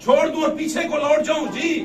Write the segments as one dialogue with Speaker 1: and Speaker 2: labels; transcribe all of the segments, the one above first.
Speaker 1: چھوڑ دوں اور پیچھے کو لوٹ جاؤں. جی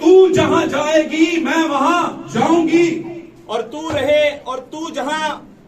Speaker 1: تو جہاں جائے گی میں وہاں جاؤں گی,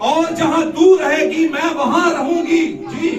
Speaker 1: اور جہاں تو رہے گی میں وہاں رہوں گی. جی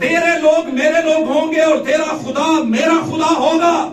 Speaker 1: تیرے لوگ میرے لوگ ہوں گے اور تیرا خدا میرا خدا ہوگا.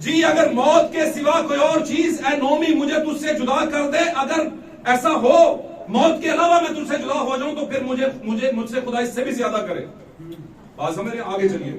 Speaker 1: جی اگر موت کے سوا کوئی اور چیز اے نومی مجھے تجھ سے جدا کر دے, اگر ایسا ہو موت کے علاوہ میں تجھ سے جدا ہو جاؤں تو پھر مجھ سے خدا اس سے بھی زیادہ کرے. بات سمجھ رہے ہیں؟ آگے چلیے.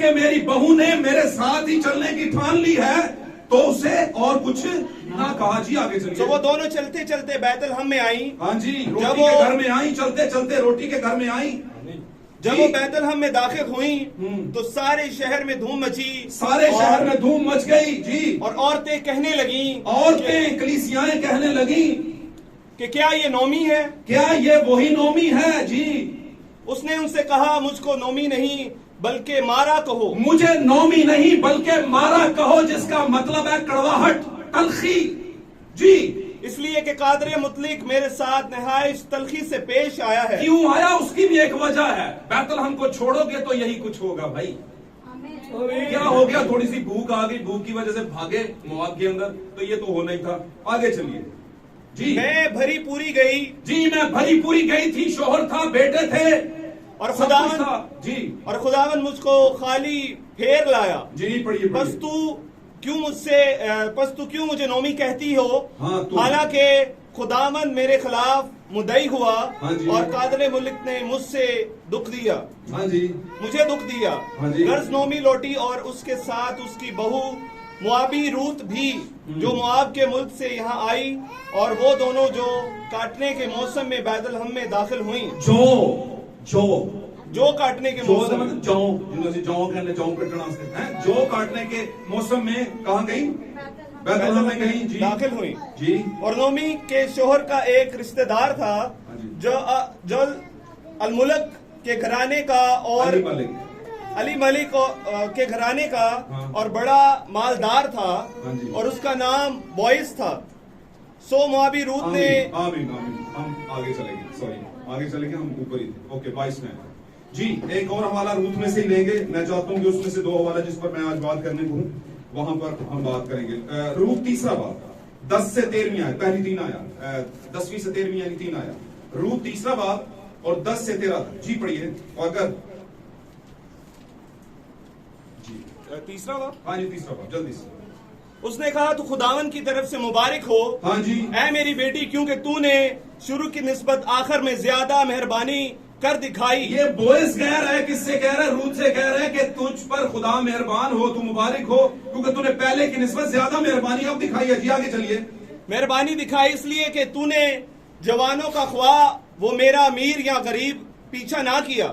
Speaker 1: کہ میری بہو نے میرے ساتھ ہی چلنے کی ٹھان لی ہے تو اسے اور کچھ نہ کہا. جی آگے
Speaker 2: تو
Speaker 1: چلیے.
Speaker 2: وہ دونوں چلتے چلتے بیت الحم میں آئیں.
Speaker 1: ہاں جی روٹی
Speaker 2: جب
Speaker 1: کے
Speaker 2: وہ-
Speaker 1: گھر میں آئیں, چلتے چلتے روٹی کے گھر میں آئیں.
Speaker 2: جب
Speaker 1: جی.
Speaker 2: وہ بیت الحم میں داخل ہوئیں
Speaker 1: ہم.
Speaker 2: تو سارے شہر میں دھوم مچی.
Speaker 1: سارے
Speaker 2: اور-
Speaker 1: شہر میں دھوم مچ گئی. جی
Speaker 2: اور عورتیں کہنے لگیں
Speaker 1: عورتیں کلیسیائیں کہنے لگیں
Speaker 2: کہ کیا یہ نومی ہے.
Speaker 1: کیا یہ وہی نومی ہے. جی
Speaker 2: اس نے ان سے کہا مجھ کو نومی نہیں بلکہ مارا کہو.
Speaker 1: مجھے نومی نہیں بلکہ مارا کہو, جس کا مطلب ہے کڑواہٹ, تلخی. جی
Speaker 2: اس لیے کہ قادر مطلق میرے ساتھ نہایت تلخی سے پیش آیا ہے.
Speaker 1: کیوں آیا اس کی بھی ایک وجہ ہے. بیت الحم کو چھوڑو گے تو یہی کچھ ہوگا بھائی. کیا ہو گیا, تھوڑی سی بھوک آ گئی, بھوک کی وجہ سے بھاگے مواب کے اندر, تو یہ تو ہونا ہی تھا. آگے چلیے. جی
Speaker 2: میں بھری پوری گئی
Speaker 1: جی میں بھری پوری گئی تھی, شوہر تھا, بیٹے تھے
Speaker 2: اور
Speaker 1: سب کچھ
Speaker 2: خداوند
Speaker 1: تھا. جی
Speaker 2: خداون مجھ کو خالی پھیر لایا.
Speaker 1: جی پڑھیے
Speaker 2: پس تو کیوں مجھے نومی کہتی ہو.
Speaker 1: ہاں، تو-
Speaker 2: حالانکہ خداون میرے خلاف مدعی ہوا
Speaker 1: ہاں جی.
Speaker 2: اور قادر ملک نے مجھ سے دکھ دیا.
Speaker 1: ہاں جی
Speaker 2: مجھے دکھ دیا.
Speaker 1: ہاں جی.
Speaker 2: غرض نومی لوٹی اور اس کے ساتھ اس کی بہو موابی روت بھی جو مواب کے ملک سے یہاں آئی, اور وہ دونوں جو کاٹنے کے موسم میں بیت الحم میں داخل ہوئیں. جو کاٹنے کے موسم میں
Speaker 1: جو کاٹنے کے موسم میں کہاں گئی, بیت الحم میں گئی. جی
Speaker 2: داخل ہوئیں.
Speaker 1: جی
Speaker 2: اور نومی کے شوہر کا ایک رشتہ دار تھا جو الملک کے گھرانے کا اور علی ملک کے گھرانے کا اور بڑا مالدار تھا, اور اس کا نام بوئس تھا. سو موابی روت نے
Speaker 1: آمین آمین. ہم آگے چلیں گے, آگے چلیں گے, ہم اوپر ہی تھے. اوکے 22 میں. جی ایک اور حوالہ روت میں سے لیں گے. میں چاہتا ہوں کہ اس میں سے 2 حوالہ جس پر میں آج بات کرنے کو ہوں وہاں پر ہم بات کریں گے. روت 3 باب 10 سے 13 آیت, پہلی 3 آیا 10ویں سے 13ویں یعنی 3 آیا. روت 3 باب اور 10 سے 13 تک. جی پڑھیے. اور اگر جی
Speaker 2: تیسرا باب.
Speaker 1: ہاں جی 3 باب جلدی سے.
Speaker 2: اس نے کہا تو خداون کی طرف سے مبارک ہو
Speaker 1: ہاں جی
Speaker 2: اے میری بیٹی, کیونکہ تو نے شروع کی نسبت آخر میں زیادہ مہربانی کر دکھائی.
Speaker 1: یہ بوئس کہہ رہا ہے, کس سے کہہ رہا ہے, روت سے کہہ رہا ہے کہ تجھ پر خدا مہربان ہو, تو مبارک ہو کیونکہ تو نے پہلے کی نسبت زیادہ مہربانی اب دکھائی ہے. جی آگے چلیے.
Speaker 2: مہربانی دکھائی اس لیے کہ تو نے جوانوں کا خواہ وہ میرا امیر یا غریب پیچھا نہ کیا.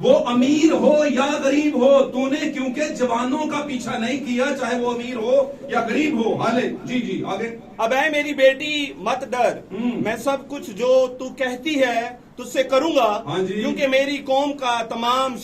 Speaker 1: وہ امیر ہو یا غریب ہو, تو نے کیونکہ جوانوں کا پیچھا نہیں کیا, چاہے وہ امیر ہو یا غریب ہو. حالے جی جی آگے.
Speaker 2: اب اے میری بیٹی مت ڈر, میں سب کچھ جو تو کہتی ہے تجھ سے کروں گا.
Speaker 1: ہاں جی.
Speaker 2: کیونکہ میری قوم کا تمام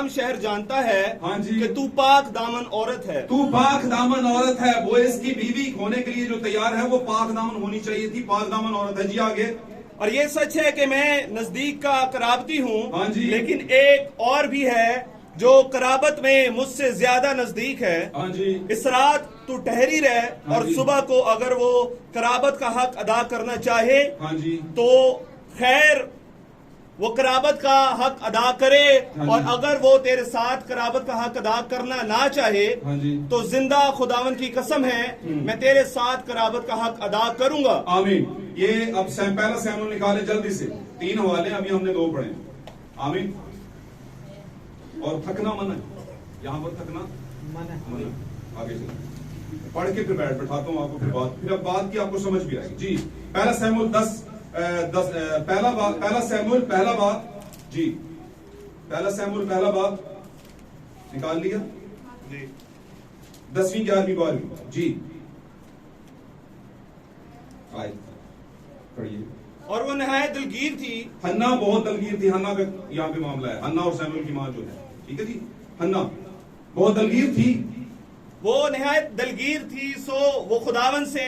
Speaker 2: شہر جانتا ہے
Speaker 1: ہاں جی.
Speaker 2: کہ تو پاک دامن عورت ہے.
Speaker 1: تو پاک دامن عورت ہے. وہ اس کی بیوی ہونے کے لیے جو تیار ہے وہ پاک دامن ہونی چاہیے تھی, پاک دامن عورت ہے. جی آگے.
Speaker 2: اور یہ سچ ہے کہ میں نزدیک کا قرابتی ہوں,
Speaker 1: ہاں جی.
Speaker 2: لیکن ایک اور بھی ہے جو قرابت میں مجھ سے زیادہ نزدیک ہے.
Speaker 1: ہاں جی.
Speaker 2: اس رات تو ٹھہری رہ, اور
Speaker 1: جی.
Speaker 2: صبح کو اگر وہ قرابت کا حق ادا کرنا چاہے
Speaker 1: ہاں جی.
Speaker 2: تو خیر وہ قرابت کا حق ادا کرے,
Speaker 1: ہاں جی.
Speaker 2: اور اگر وہ تیرے ساتھ قرابت کا حق ادا کرنا نہ چاہے
Speaker 1: ہاں جی.
Speaker 2: تو زندہ خداون کی قسم ہے میں تیرے ساتھ قرابت کا حق ادا کروں گا.
Speaker 1: آمین. یہ اب پہلا سیمون نکالے جلدی سے. 3 حوالے, ابھی ہم نے 2 پڑھے. آمین. اور تھکنا منع ہے, یہاں پر تھکنا منع. آگے چلیں, پڑھ کے پھر بیٹھاتا ہوں آپ کو, پھر اب بات کی آپ کو سمجھ بھی آئے گی. جی پہلا سیمون 10 پہلا سیموئیل پہلا باب جی پہلا سیموئیل پہلا باب نکال لیا
Speaker 2: جی
Speaker 1: 10ویں 11ویں 12ویں جی آئے پڑھیے.
Speaker 2: اور وہ نہایت دلگیر تھی.
Speaker 1: ہنا بہت دلگیر تھی. ہنا کا یہاں پہ معاملہ ہے, ہنا اور سیموئیل کی ماں جو ہے, ٹھیک ہے جی. ہنا بہت دلگیر تھی.
Speaker 2: وہ نہایت دلگیر تھی, سو وہ خداون سے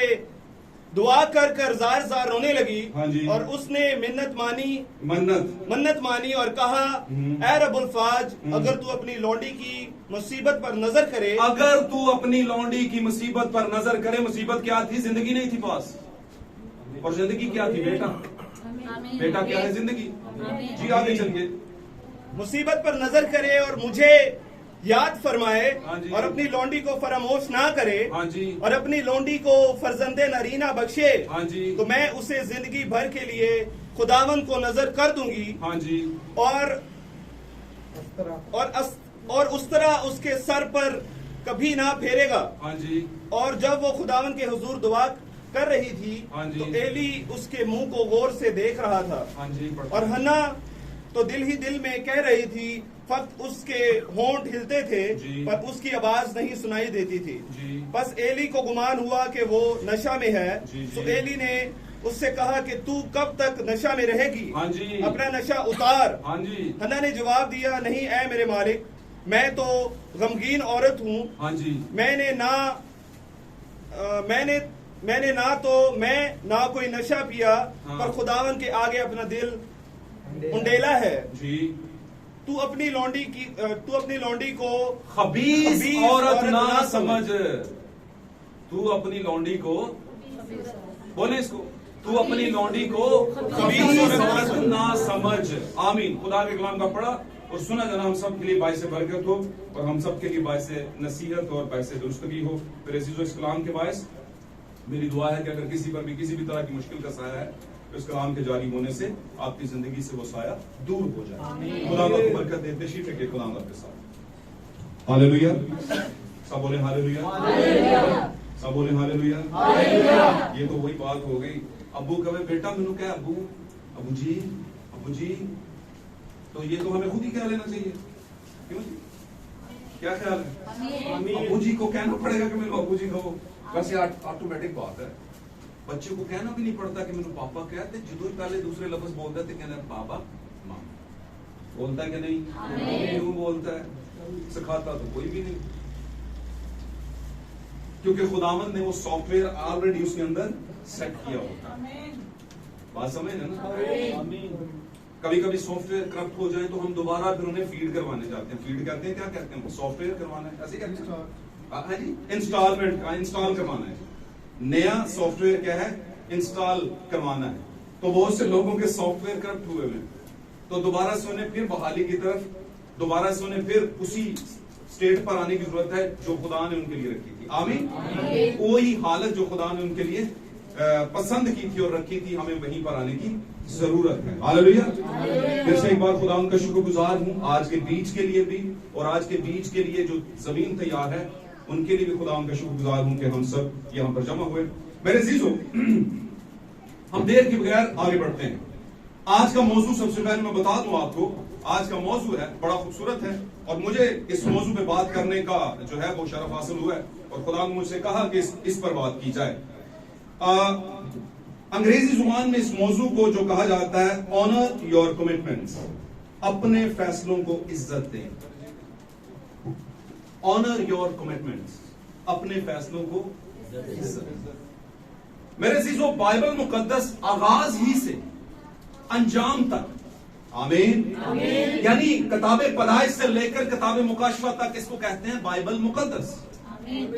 Speaker 2: دعا کر کر زار زار رونے لگی.
Speaker 1: ہاں جی.
Speaker 2: اور اس نے منت مانی اور کہا اے رب الفاج, اگر تو اپنی لونڈی کی مصیبت پر نظر کرے.
Speaker 1: اگر تو اپنی لونڈی کی مصیبت پر نظر کرے. مصیبت کیا تھی؟ زندگی نہیں تھی پاس. اور زندگی کیا تھی؟ بیٹا. بیٹا کیا ہے؟ زندگی. جی آگے چلیے.
Speaker 2: مصیبت پر نظر کرے اور مجھے یاد فرمائے.
Speaker 1: ہاں جی.
Speaker 2: اور اپنی لونڈی کو فراموش نہ کرے.
Speaker 1: ہاں جی.
Speaker 2: اور اپنی لونڈی کو فرزند نرینہ بخشے.
Speaker 1: ہاں جی.
Speaker 2: تو میں اسے زندگی بھر کے لیے خداون کو نظر کر دوں گی.
Speaker 1: ہاں جی.
Speaker 2: اور اس طرح اس کے سر پر کبھی نہ پھیرے گا.
Speaker 1: ہاں جی.
Speaker 2: اور جب وہ خداون کے حضور دعا کر رہی تھی
Speaker 1: ہاں جی.
Speaker 2: تو ایلی اس کے منہ کو غور سے دیکھ رہا تھا.
Speaker 1: ہاں جی.
Speaker 2: اور ہنا تو دل ہی دل میں کہہ رہی تھی, فقط اس کے ہونٹ ہلتے تھے
Speaker 1: جی.
Speaker 2: پر اس کی آواز نہیں سنائی دیتی تھی.
Speaker 1: جی.
Speaker 2: بس ایلی کو گمان ہوا کہ وہ نشہ میں ہے.
Speaker 1: جی.
Speaker 2: تو ایلی نے اس سے کہا کہ تو کب تک نشہ میں رہے گی؟
Speaker 1: ہاں جی.
Speaker 2: اپنا نشہ اتار.
Speaker 1: ہاں جی.
Speaker 2: ہنا نے جواب دیا, نہیں اے میرے مالک, میں تو غمگین عورت ہوں.
Speaker 1: ہاں جی.
Speaker 2: میں نے نہ کوئی نشہ پیا, پر خداون کے آگے اپنا دل انڈیلا ہے.
Speaker 1: جی.
Speaker 2: تو اپنی لونڈی کو
Speaker 1: خبیث عورت نہ سمجھ. تو اپنی لونڈی کو, بولے اس کو, تو اپنی لونڈی کو خبیث عورت نہ سمجھ. آمین. خدا کے کلام کا پڑھا اور سنا جانا ہم سب کے لیے باعث برکت ہو اور ہم سب کے لیے باعث نصیحت اور باعث درستگی ہو. پھر عزیزو اس کلام کے باعث میری دعا ہے کہ اگر کسی پر بھی کسی بھی طرح کی مشکل کا سایہ ہے تو اس کلام کے جاری ہونے سے آپ کی زندگی سے وہ سایہ دور ہو جائے. خدا آپ کو برکت دے. تشریف رکھیے خدا آپ کے ساتھ. ہاللیلویا. سب بولیں ہاللیلویا. سب بولیں ہاللیلویا. یہ تو وہی بات ہو گئی. ابو کہے بیٹا مینوں کہ ابو جی تو یہ تو ہمیں خود ہی کہہ لینا چاہیے. کیوں جی؟ کیا خیال ہے؟ ابو جی کو کہنا پڑے گا کہ میرے ابو جی کہو. ویسے آٹومیٹک بات ہے. بچے کو کہنا بھی نہیں پڑتا کہ میرے پاپا کہتے, جدو ہی پہلے دوسرے لفظ بولتا ہے تو کہنا ہے بابا ماں. بولتا ہے کہ نہیں؟ کیوں بولتا ہے؟ سکھاتا تو کوئی بھی نہیں, کیونکہ خداوند نے وہ سافٹ ویئر آلریڈی اس کے اندر سیٹ کیا ہوتا ہے. بات سمجھ رہے نا؟ کبھی کبھی سافٹ ویئر کرپٹ ہو جائے تو ہم دوبارہ پھر انہیں فیڈ کروانے جاتے ہیں. فیڈ کرتے ہیں, کیا کہتے ہیں؟ سافٹ ویئر کروانا ہے, ایسے کہتے ہیں. ہاں جی, انسٹال کروانا ہے. نیا سافٹ ویئر کیا ہے؟ انسٹال کروانا ہے. تو بہت سے لوگوں کے سافٹ ویئر کرپٹ ہوئے ہیں, تو دوبارہ سے انہیں پھر بحالی کی طرف, دوبارہ سے انہیں پھر اسی اسٹیٹ پر آنے کی ضرورت ہے جو خدا نے ان کے لیے رکھی تھی. آمین. وہی حالت جو خدا نے ان کے لیے پسند کی تھی اور رکھی تھی, ہمیں وہیں پر آنے کی ضرورت ہے. ہاللیلویا. پھر سے ایک بار خدا ان کا شکر گزار ہوں آج کے بیچ کے لیے بھی, اور آج کے بیچ کے لیے جو زمین تیار ہے ان کے لیے بھی خدا ان کا شکر گزار ہوں کہ ہم سب یہاں پر جمع ہوئے. میرے عزیزو, ہم دیر کے بغیر آگے بڑھتے ہیں. آج کا موضوع سب سے پہلے میں بتا دوں آپ کو, آج کا موضوع ہے بڑا خوبصورت ہے, اور مجھے اس موضوع پہ بات کرنے کا جو ہے وہ شرف حاصل ہوا ہے, اور خدا نے مجھ سے کہا کہ اس پر بات کی جائے. انگریزی زبان میں اس موضوع کو جو کہا جاتا ہے, آنر یور کمٹمنٹس, اپنے فیصلوں کو عزت دیں. آنر یور کمٹمنٹس, اپنے فیصلوں کو عزت دیں. میرے عزیزو, بائبل مقدس آغاز ہی سے انجام تک, آمین, یعنی کتاب پیدائش سے لے کر کتاب مکاشفہ تک اس کو کہتے ہیں بائبل مقدس.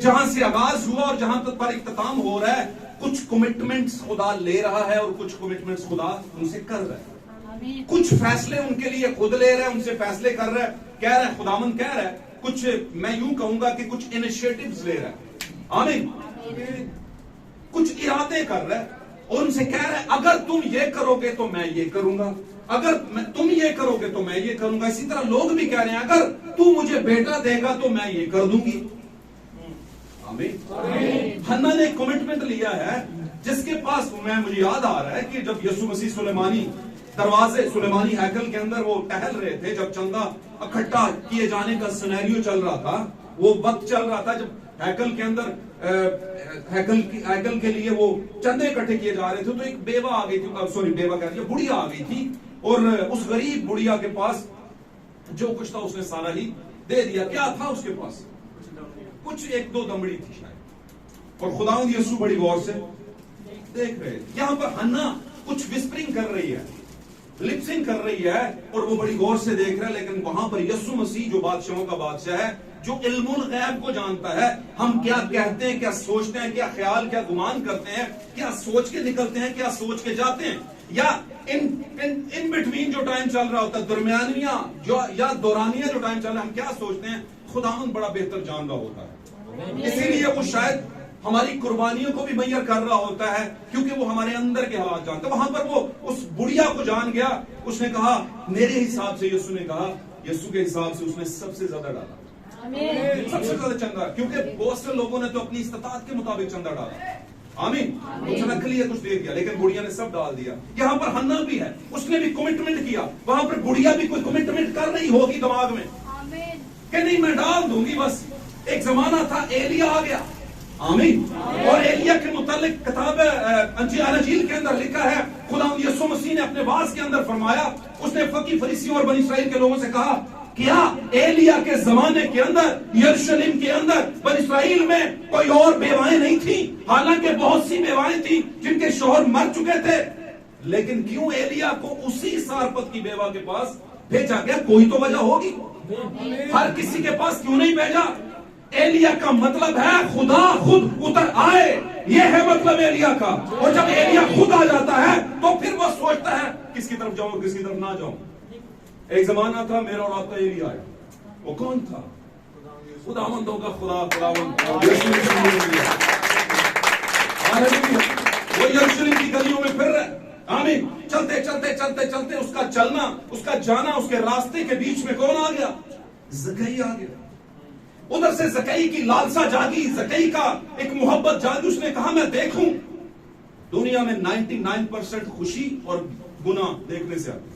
Speaker 1: جہاں سے آغاز ہوا اور جہاں تک پر اختتام ہو رہا ہے, کچھ کمٹمنٹس خدا لے رہا ہے اور کچھ کمٹمنٹس خدا ان سے کر رہا ہے. کچھ فیصلے ان کے لیے خود لے رہا ہے, ان سے فیصلے کر رہا ہے, کہہ رہا ہے, خداوند کہہ رہا ہے. کچھ میں یوں کہوں گا کہ کچھ انیشیٹوز لے رہا ہے. آمین. کچھ ارادے کر رہا ہے اور ان سے کہہ رہا ہے اگر تم یہ کرو گے تو میں یہ کروں گا, اگر تم یہ کرو گے تو میں یہ کروں گا. اسی طرح لوگ بھی کہہ رہے ہیں اگر تو مجھے بیٹا دے گا تو میں یہ کر دوں گی. آمین. ہنا نے کمٹمنٹ لیا ہے جس کے پاس مجھے یاد آ رہا ہے کہ جب یسوع مسیح سلیمانی دروازے سلیمانی ہیکل کے اندر وہ ٹہل رہے تھے، جب چندہ اکٹھا کیے جانے کا سینیریو چل رہا تھا، وہ وقت چل رہا تھا جب ہیکل کے اندر ہیکل کے لیے وہ چندے اکٹھے کیے جا رہے تھے، تو ایک بیوہ آ گئی تھی، بیوہ کہہ رہی ہے، بڑھیا آ گئی تھی، اور اس غریب بڑھیا کے پاس جو کچھ تھا اس نے سارا ہی دے دیا. کیا تھا اس کے پاس؟ کچھ 1-2 دمڑی تھی شاید. اور خداوند یسوع بڑی غور سے دیکھ رہے. یہاں پر حنا کچھ وسپرنگ کر رہی ہے، لپسنگ کر رہی ہے، اور وہ بڑی غور سے دیکھ رہا ہے. لیکن وہاں پر یسوع مسیح جو بادشاہوں کا بادشاہ ہے، جو علم الغیب کو جانتا ہے، ہم کیا کہتے ہیں، کیا سوچتے ہیں، کیا خیال، کیا گمان کرتے ہیں، کیا سوچ کے نکلتے ہیں، کیا سوچ کے جاتے ہیں، یا ان بٹوین جو ٹائم چل رہا ہوتا ہے، درمیانیہ یا دورانیہ جو ٹائم چل رہا ہے، ہم کیا سوچتے ہیں، خداوند بڑا بہتر جان رہا ہوتا ہے. اسی لیے وہ شاید ہماری قربانیوں کو بھی میسر کر رہا ہوتا ہے، کیونکہ وہ ہمارے اندر کے حالات جانتا ہے. وہاں پر وہ اس بڑھیا کو جان گیا. اس نے کہا میرے حساب سے، یسوع نے کہا، یسوع کے حساب سے اس نے سب سے زیادہ ڈالا، سب سے زیادہ چندہ، کیونکہ بہت سے لوگوں نے تو اپنی استطاعت کے مطابق چندہ ڈالا. آمین. کچھ نقلی ہے، کچھ دے دیا، لیکن بڑھیا نے سب ڈال دیا. یہاں پر حنا بھی ہے، اس نے بھی کمٹمنٹ کیا. وہاں پر بڑھیا بھی کوئی کمٹمنٹ کر رہی ہوگی دماغ میں کہ نہیں میں ڈال دوں گی بس. ایک زمانہ تھا، ایلیا آ گیا. آمین. اور ایلیا کے متعلق کتاب انجیل کے اندر لکھا ہے، خداوند یسوع مسیح نے اپنے واعظ کے اندر فرمایا، اس نے فقی فریسیوں اور بنی اسرائیل کے لوگوں سے کہا، کیا ایلیا کے زمانے کے اندر یروشلم کے اندر بنی اسرائیل میں کوئی اور بیوائیں نہیں تھیں؟ حالانکہ بہت سی بیوائیں تھیں جن کے شوہر مر چکے تھے، لیکن کیوں ایلیا کو اسی سارپت کی بیوہ کے پاس بھیجا گیا؟ کوئی تو وجہ ہوگی. ہر کسی کے پاس کیوں نہیں بھیجا؟ ایلیا کا مطلب ہے خدا خود اتر آئے، یہ ہے مطلب ایلیا کا. اور جب ایلیا خود آ جاتا ہے تو پھر وہ سوچتا ہے کس کی طرف جاؤں، کس کی طرف نہ جاؤں. ایک زمانہ تھا میرا اور آپ کا ایلیا آیا. وہ کون تھا؟ خداوندوں کا خدا، خداوند یسوع مسیح. وہ یروشلم کی گلیوں میں پھر رہے. آمین. چلتے چلتے چلتے چلتے اس کا چلنا، اس کا جانا، اس کے راستے کے بیچ میں کون آ گیا؟ زکئی آ گیا. ادھر سے زکئی کی لالسا جاگی، زکئی کا ایک محبت جاگی. اس نے کہا میں دیکھوں. دنیا میں 99% خوشی اور گناہ دیکھنے سے آتی ہے.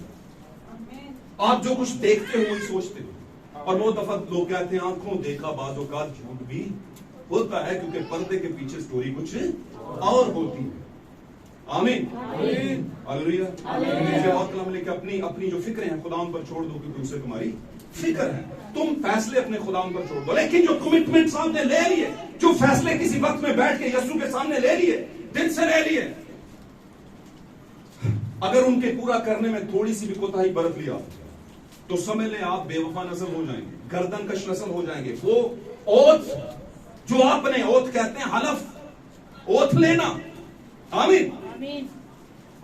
Speaker 1: آپ جو کچھ دیکھتے ہو وہی سوچتے ہو. اور بہت دفعہ لوگ کہتے ہیں آنکھوں دیکھا بعض اوقات جھوٹ بھی ہوتا ہے، کیونکہ پردے کے پیچھے سٹوری کچھ اور ہوتی ہے. آمین. ہلیلویا. اور کلام لے کے اپنی جو فکریں ہیں خداوند پر چھوڑ دو، کیونکہ اسے تمہاری فکر ہے. تم فیصلے اپنے خداوند پر چھوڑ دو. لیکن جو کمٹمنٹ سامنے لے لیے، جو فیصلے کسی وقت میں بیٹھ کے یسوع کے سامنے لے لیے، دل سے لے لیے، اگر ان کے پورا کرنے میں تھوڑی سی بھی کوتاہی برت لیا تو سمجھ لیں آپ بے وفا نسل ہو جائیں گے، گردن کش نسل ہو جائیں گے. وہ اوتھ جو آپ نے، اوتھ کہتے ہیں حلف، اوتھ لینا. آمین.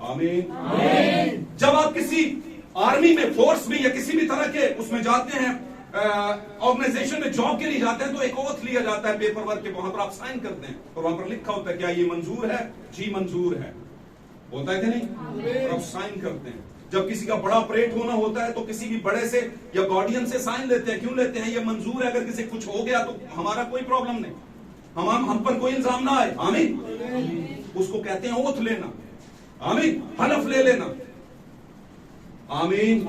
Speaker 1: آمین. جب آپ کسی آرمی میں، فورس میں، یا کسی بھی طرح کے اس میں جاتے ہیں، آرگنائزیشن میں جاب کے لیے جاتے ہیں، تو ایک اوتھ لیا جاتا ہے پیپر ورک کے. وہاں پر آپ سائن کرتے ہیں اور وہاں پر لکھا ہوتا ہے کیا یہ منظور ہے؟ جی منظور ہے. ہوتا ہے کہ نہیں؟ اور آپ سائن کرتے ہیں. جب کسی کا بڑا آپریٹ ہونا ہوتا ہے تو کسی بھی بڑے سے یا گارڈین سے سائن لیتے ہیں. کیوں لیتے ہیں؟ یہ منظور ہے، اگر کسی کچھ ہو گیا تو ہمارا کوئی پرابلم نہیں، ہم پر کوئی الزام نہ آئے. آمین. اس کو کہتے ہیں اوتھ لینا. آمین. حلف لے لینا. آمین.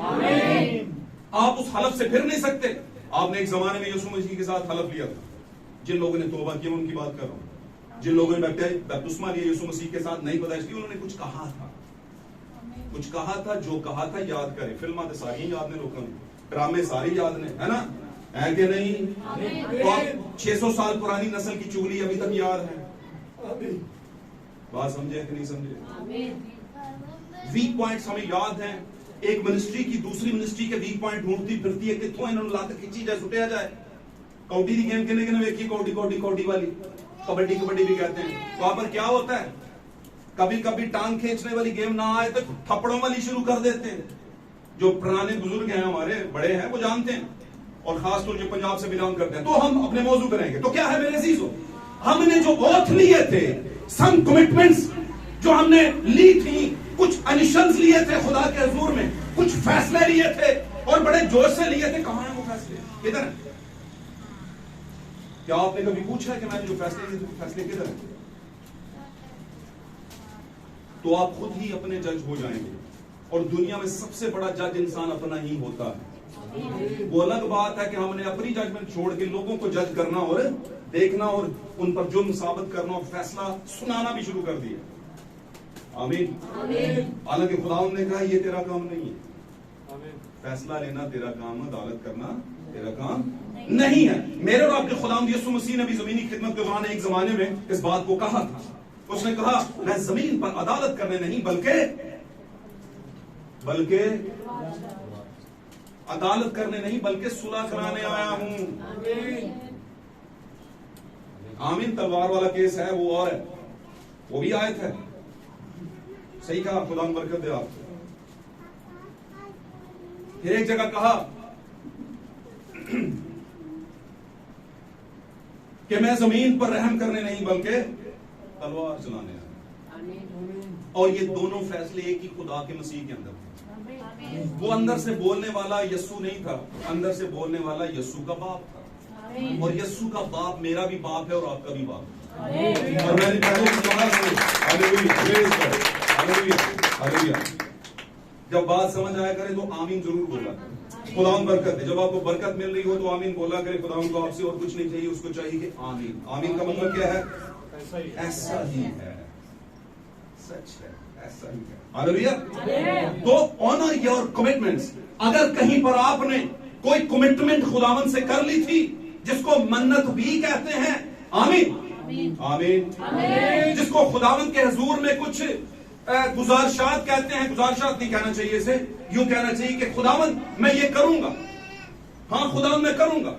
Speaker 1: آپ اس حلف سے پھر نہیں سکتے. آپ نے ایک زمانے میں یسوع مسیح کے ساتھ حلف لیا تھا. جن لوگوں نے توبہ کی ان کی بات کر رہا ہوں. جن لوگوں نے بپتسمہ لیا یسوع مسیح کے ساتھ نہیں پتا، اس لیے انہوں نے کچھ کہا تھا. کچھ کہا تھا، جو کہا تھا یاد کریں. فلمیں تو ساری یاد نے لوگوں نے، ڈرامے ساری یاد نے، ہے نا؟ ہے کہ نہیں؟ تو آپ 600 سال پرانی نسل کی چغلی ابھی تک یاد ہے. بات سمجھے کہ نہیں سمجھے؟ ویک پوائنٹس ہمیں یاد ہیں. ایک منسٹری کی دوسری منسٹری کے ویک پوائنٹ ڈھونڈتی پھرتی ہے کہ تو انہوں نے لاتے کھینچی جائے، سٹیا جائے. کوڈی دی گیم کہنے ویکھی، کوڈی والی کبڈی بھی کہتے ہیں. وہاں پر کیا ہوتا ہے؟ کبھی کبھی ٹانگ کھینچنے والی گیم نہ آئے تو تھپڑوں والی شروع کر دیتے ہیں. جو پرانے بزرگ ہیں ہمارے بڑے ہیں وہ جانتے ہیں، اور خاص طور جو پنجاب سے بلانگ کرتے ہیں. تو ہم اپنے موضوع پہ رہیں گے. تو کیا ہے میرے عزیزو، ہم نے جو اوتھ لیے تھے، سم کمٹمنٹس جو ہم نے لی تھی، کچھ انیشنز لیے تھے خدا کے حضور میں، کچھ فیصلے لیے تھے اور بڑے جوش سے لیے تھے. کہاں ہیں وہ فیصلے؟ ادھر. کیا آپ نے کبھی پوچھا کہ میں نے جو فیصلے لیے تھے فیصلے کدھر ہیں؟
Speaker 3: تو آپ خود ہی اپنے جج ہو جائیں گے. اور دنیا میں سب سے بڑا جج انسان اپنا ہی ہوتا ہے. وہ الگ بات ہے کہ ہم نے اپنی ججمنٹ چھوڑ کے لوگوں کو جج کرنا اور دیکھنا اور ان پر جرم ثابت کرنا اور فیصلہ سنانا بھی شروع کر دیا. آمین. حالانکہ خداوند نے کہا یہ تیرا کام نہیں ہے. فیصلہ لینا تیرا کام، عدالت کرنا تیرا کام نہیں ہے. میرے اور آپ کے خداوند یسوع مسیح نے بھی زمینی خدمت کے دوران ایک زمانے میں اس بات کو کہا تھا. اس نے کہا میں زمین پر عدالت کرنے نہیں بلکہ عدالت کرنے نہیں بلکہ صلح کرانے آیا ہوں. آمین. تلوار والا کیس ہے وہ اور ہے، وہ بھی آیت ہے. صحیح کہا، خدا برکت دے آپ. پھر ایک جگہ کہا کہ میں زمین پر رحم کرنے نہیں بلکہ تلوار چلانے آیا. اور یہ دونوں فیصلے ایک ہی خدا کے مسیح کے اندر تھے. وہ اندر سے بولنے والا یسوع نہیں تھا، اندر سے بولنے والا یسوع کا باپ تھا. اور یسوع کا باپ میرا بھی باپ ہے اور آپ کا بھی باپ ہے. اور میں نے پہلے جب بات سمجھ آیا کرے تو آمین ضرور بولا کرے. خداوند برکت ہے. جب آپ کو برکت مل رہی ہو تو آمین بولا کرے. خداوند کو آپ سے اور کچھ نہیں چاہیے، اس کو چاہیے کہ آمین. آمین کا مطلب کیا ہے؟ ایسا ہی ہے، سچ ہے، ایسا ہی ہے. ہاللیلویہ. تو آنر یور کمٹمنٹس. اگر کہیں پر آپ نے کوئی کمٹمنٹ خداوند سے کر لی تھی جس کو منت بھی کہتے ہیں، آمین آمین، جس کو خداوند کے حضور میں کچھ گزارشات کہتے ہیں. گزارشات نہیں کہنا چاہیے، اسے یوں کہنا چاہیے کہ خداوند میں یہ کروں گا. ہاں خداوند میں کروں گا،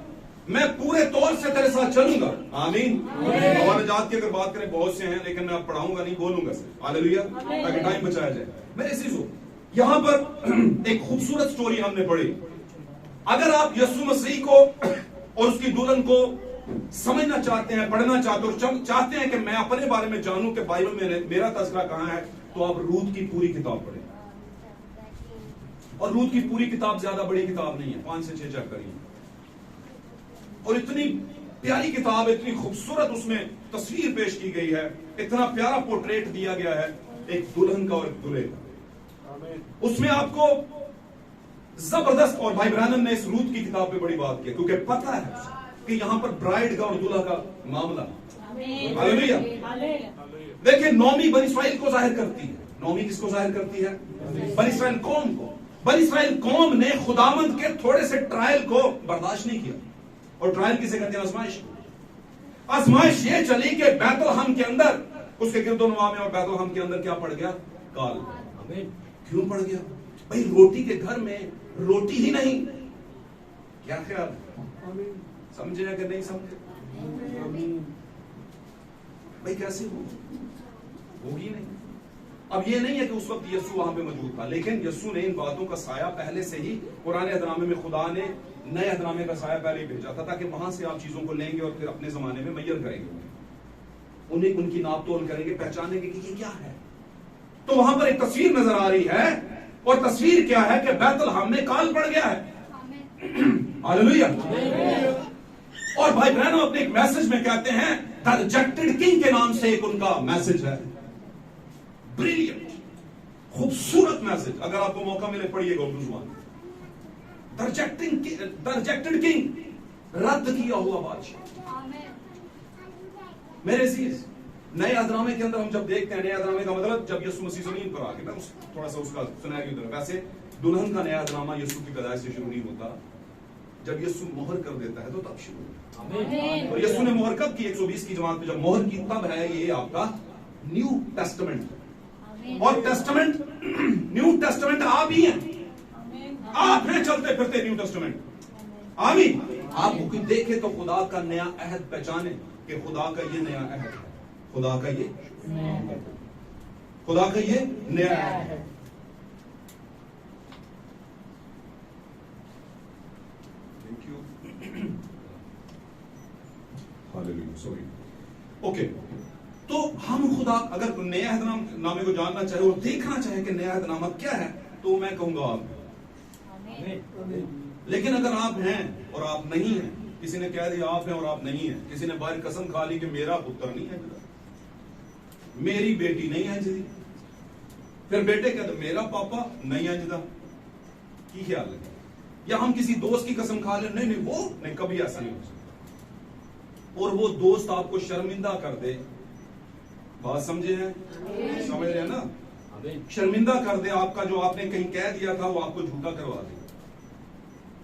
Speaker 3: میں پورے طور سے تیرے ساتھ چلوں گا. آمین. اور نجات کی اگر بات کریں بہت سے ہیں، لیکن میں اب پڑھاؤں گا نہیں، بولوں گا صرف. ہاللیلویہ. تاکہ ٹائم بچایا جائے. میرے عزیزو، یہاں پر ایک خوبصورت سٹوری ہم نے پڑھی. اگر آپ یسوع مسیح کو اور اس کی دلہن کو سمجھنا چاہتے ہیں، پڑھنا چاہتے ہیں اور چاہتے ہیں کہ میں اپنے بارے میں جانوں کہ بائبل میں میرا تذکرہ کہاں ہے، تو آپ روت کی پوری کتاب پڑھیں. اور روت کی پوری کتاب زیادہ بڑی کتاب نہیں ہے، 5 سے 6 چیپٹر ہی. اور اتنی پیاری کتاب، اتنی خوبصورت اس میں تصویر پیش کی گئی ہے، اتنا پیارا پورٹریٹ دیا گیا ہے ایک دلہن کا اور ایک دلہے کا. اس میں آپ کو زبردست، اور بھائی برانن نے اس روت کی کتاب پہ بڑی بات کی کیونکہ پتہ ہے کہ یہاں پر برائڈ کا اور دلہا کا معاملہ. ہاللیلویہ. دیکھیں، نومی بنی اسرائیل کو ظاہر کرتی ہے. نومی کس کو ظاہر کرتی ہے؟ بنی اسرائیل قوم کو. بنی اسرائیل قوم نے خداوند کے تھوڑے سے ٹرائل کو برداشت نہیں کیا. اور ٹرائل کسے کہتے ہیں؟ آزمائش. آزمائش یہ چلی کہ بیت الحم کے اندر، اس کے گرد و نواح میں اور بیت الحم کے اندر کیا پڑ گیا؟ کال. کیوں پڑ گیا؟ بھائی روٹی کے گھر میں روٹی ہی نہیں. کیا خیال ہے؟ سمجھے یا کہ نہیں سمجھے؟ بھائی کیسے ہوگی نہیں. اب یہ نہیں ہے کہ اس وقت یسوع وہاں پہ موجود تھا، لیکن یسوع نے ان باتوں کا سایہ پہلے سے ہی پرانے عہدنامے میں، خدا نے نئے عہدنامے کا سایہ پہلے ہی بھیجا تھا تاکہ وہاں سے آپ چیزوں کو لیں گے اور پھر اپنے زمانے میں میئر کریں گے، انہیں ان کی ناپ تول کریں گے، پہچانیں گے کہ یہ کیا ہے. تو وہاں پر ایک تصویر نظر آ رہی ہے، اور تصویر کیا ہے کہ بیت الحم میں کال پڑ گیا ہے. ہاللیلویہ. اور بھائی بہنوں، اپنے ایک میسج میں کہتے ہیں دی ریجیکٹڈ کنگ کے نام سے ایک ان کا میسج ہے. بریلینٹ، خوبصورت میسج. اگر آپ کو موقع ملے پڑھیے گا اردو زبان. دی ریجیکٹڈ کنگ، رد کیا ہوا بادشاہ. میرے عزیز، نئے عہدنامے کے اندر ہم جب دیکھتے ہیں، نئے عہدنامے کا مطلب جب یسوع مسیح زمین پر آ گئے. میں تھوڑا سا اس کا سنیریو دوں. ویسے دلہن کا نیا عہدنامہ یسوع کی پیدائش سے شروع نہیں ہوتا، جب یسوع مہر کر دیتا ہے تو تب شروع ہوتا. اور یسوع نے مہر کب کی؟ 120 کی جماعت پہ جب مہر کی، تب ہے یہ آپ کا نیو ٹیسٹمنٹ. اور ٹیسٹمنٹ، نیو ٹیسٹمنٹ آپ ہی ہیں، آپ ہیں چلتے پھرتے نیو ٹیسٹمنٹ. آمین. آپ کو دیکھیں تو خدا کا نیا عہد پہچانے کہ خدا کا یہ نیا عہد ہے، خدا کا یہ نیا عہد. سوری. اوکے، تو ہم خدا اگر نیا عہد نامے کو جاننا چاہے اور دیکھنا چاہے کہ نیا عہد نامہ کیا ہے، تو میں کہوں گا آپ. لیکن اگر آپ ہیں اور آپ نہیں ہیں، کسی نے کہہ دیا آپ ہیں اور آپ نہیں ہیں، کسی نے باہر قسم کھا لی کہ میرا پتر نہیں ہے، میری بیٹی نہیں ہے جی،
Speaker 1: پھر بیٹے کہتے میرا پاپا نہیں انجدا کی خیال ہے, یا ہم کسی دوست کی قسم کھا لیں نہیں وہ نہیں, کبھی ایسا نہیں ہو سکتا, اور وہ دوست آپ کو شرمندہ کر دے, بات سمجھے ہیں, سمجھ رہے ہیں نا, شرمندہ کر دے آپ کا جو آپ نے کہیں کہہ دیا تھا وہ آپ کو جھوٹا کروا دے.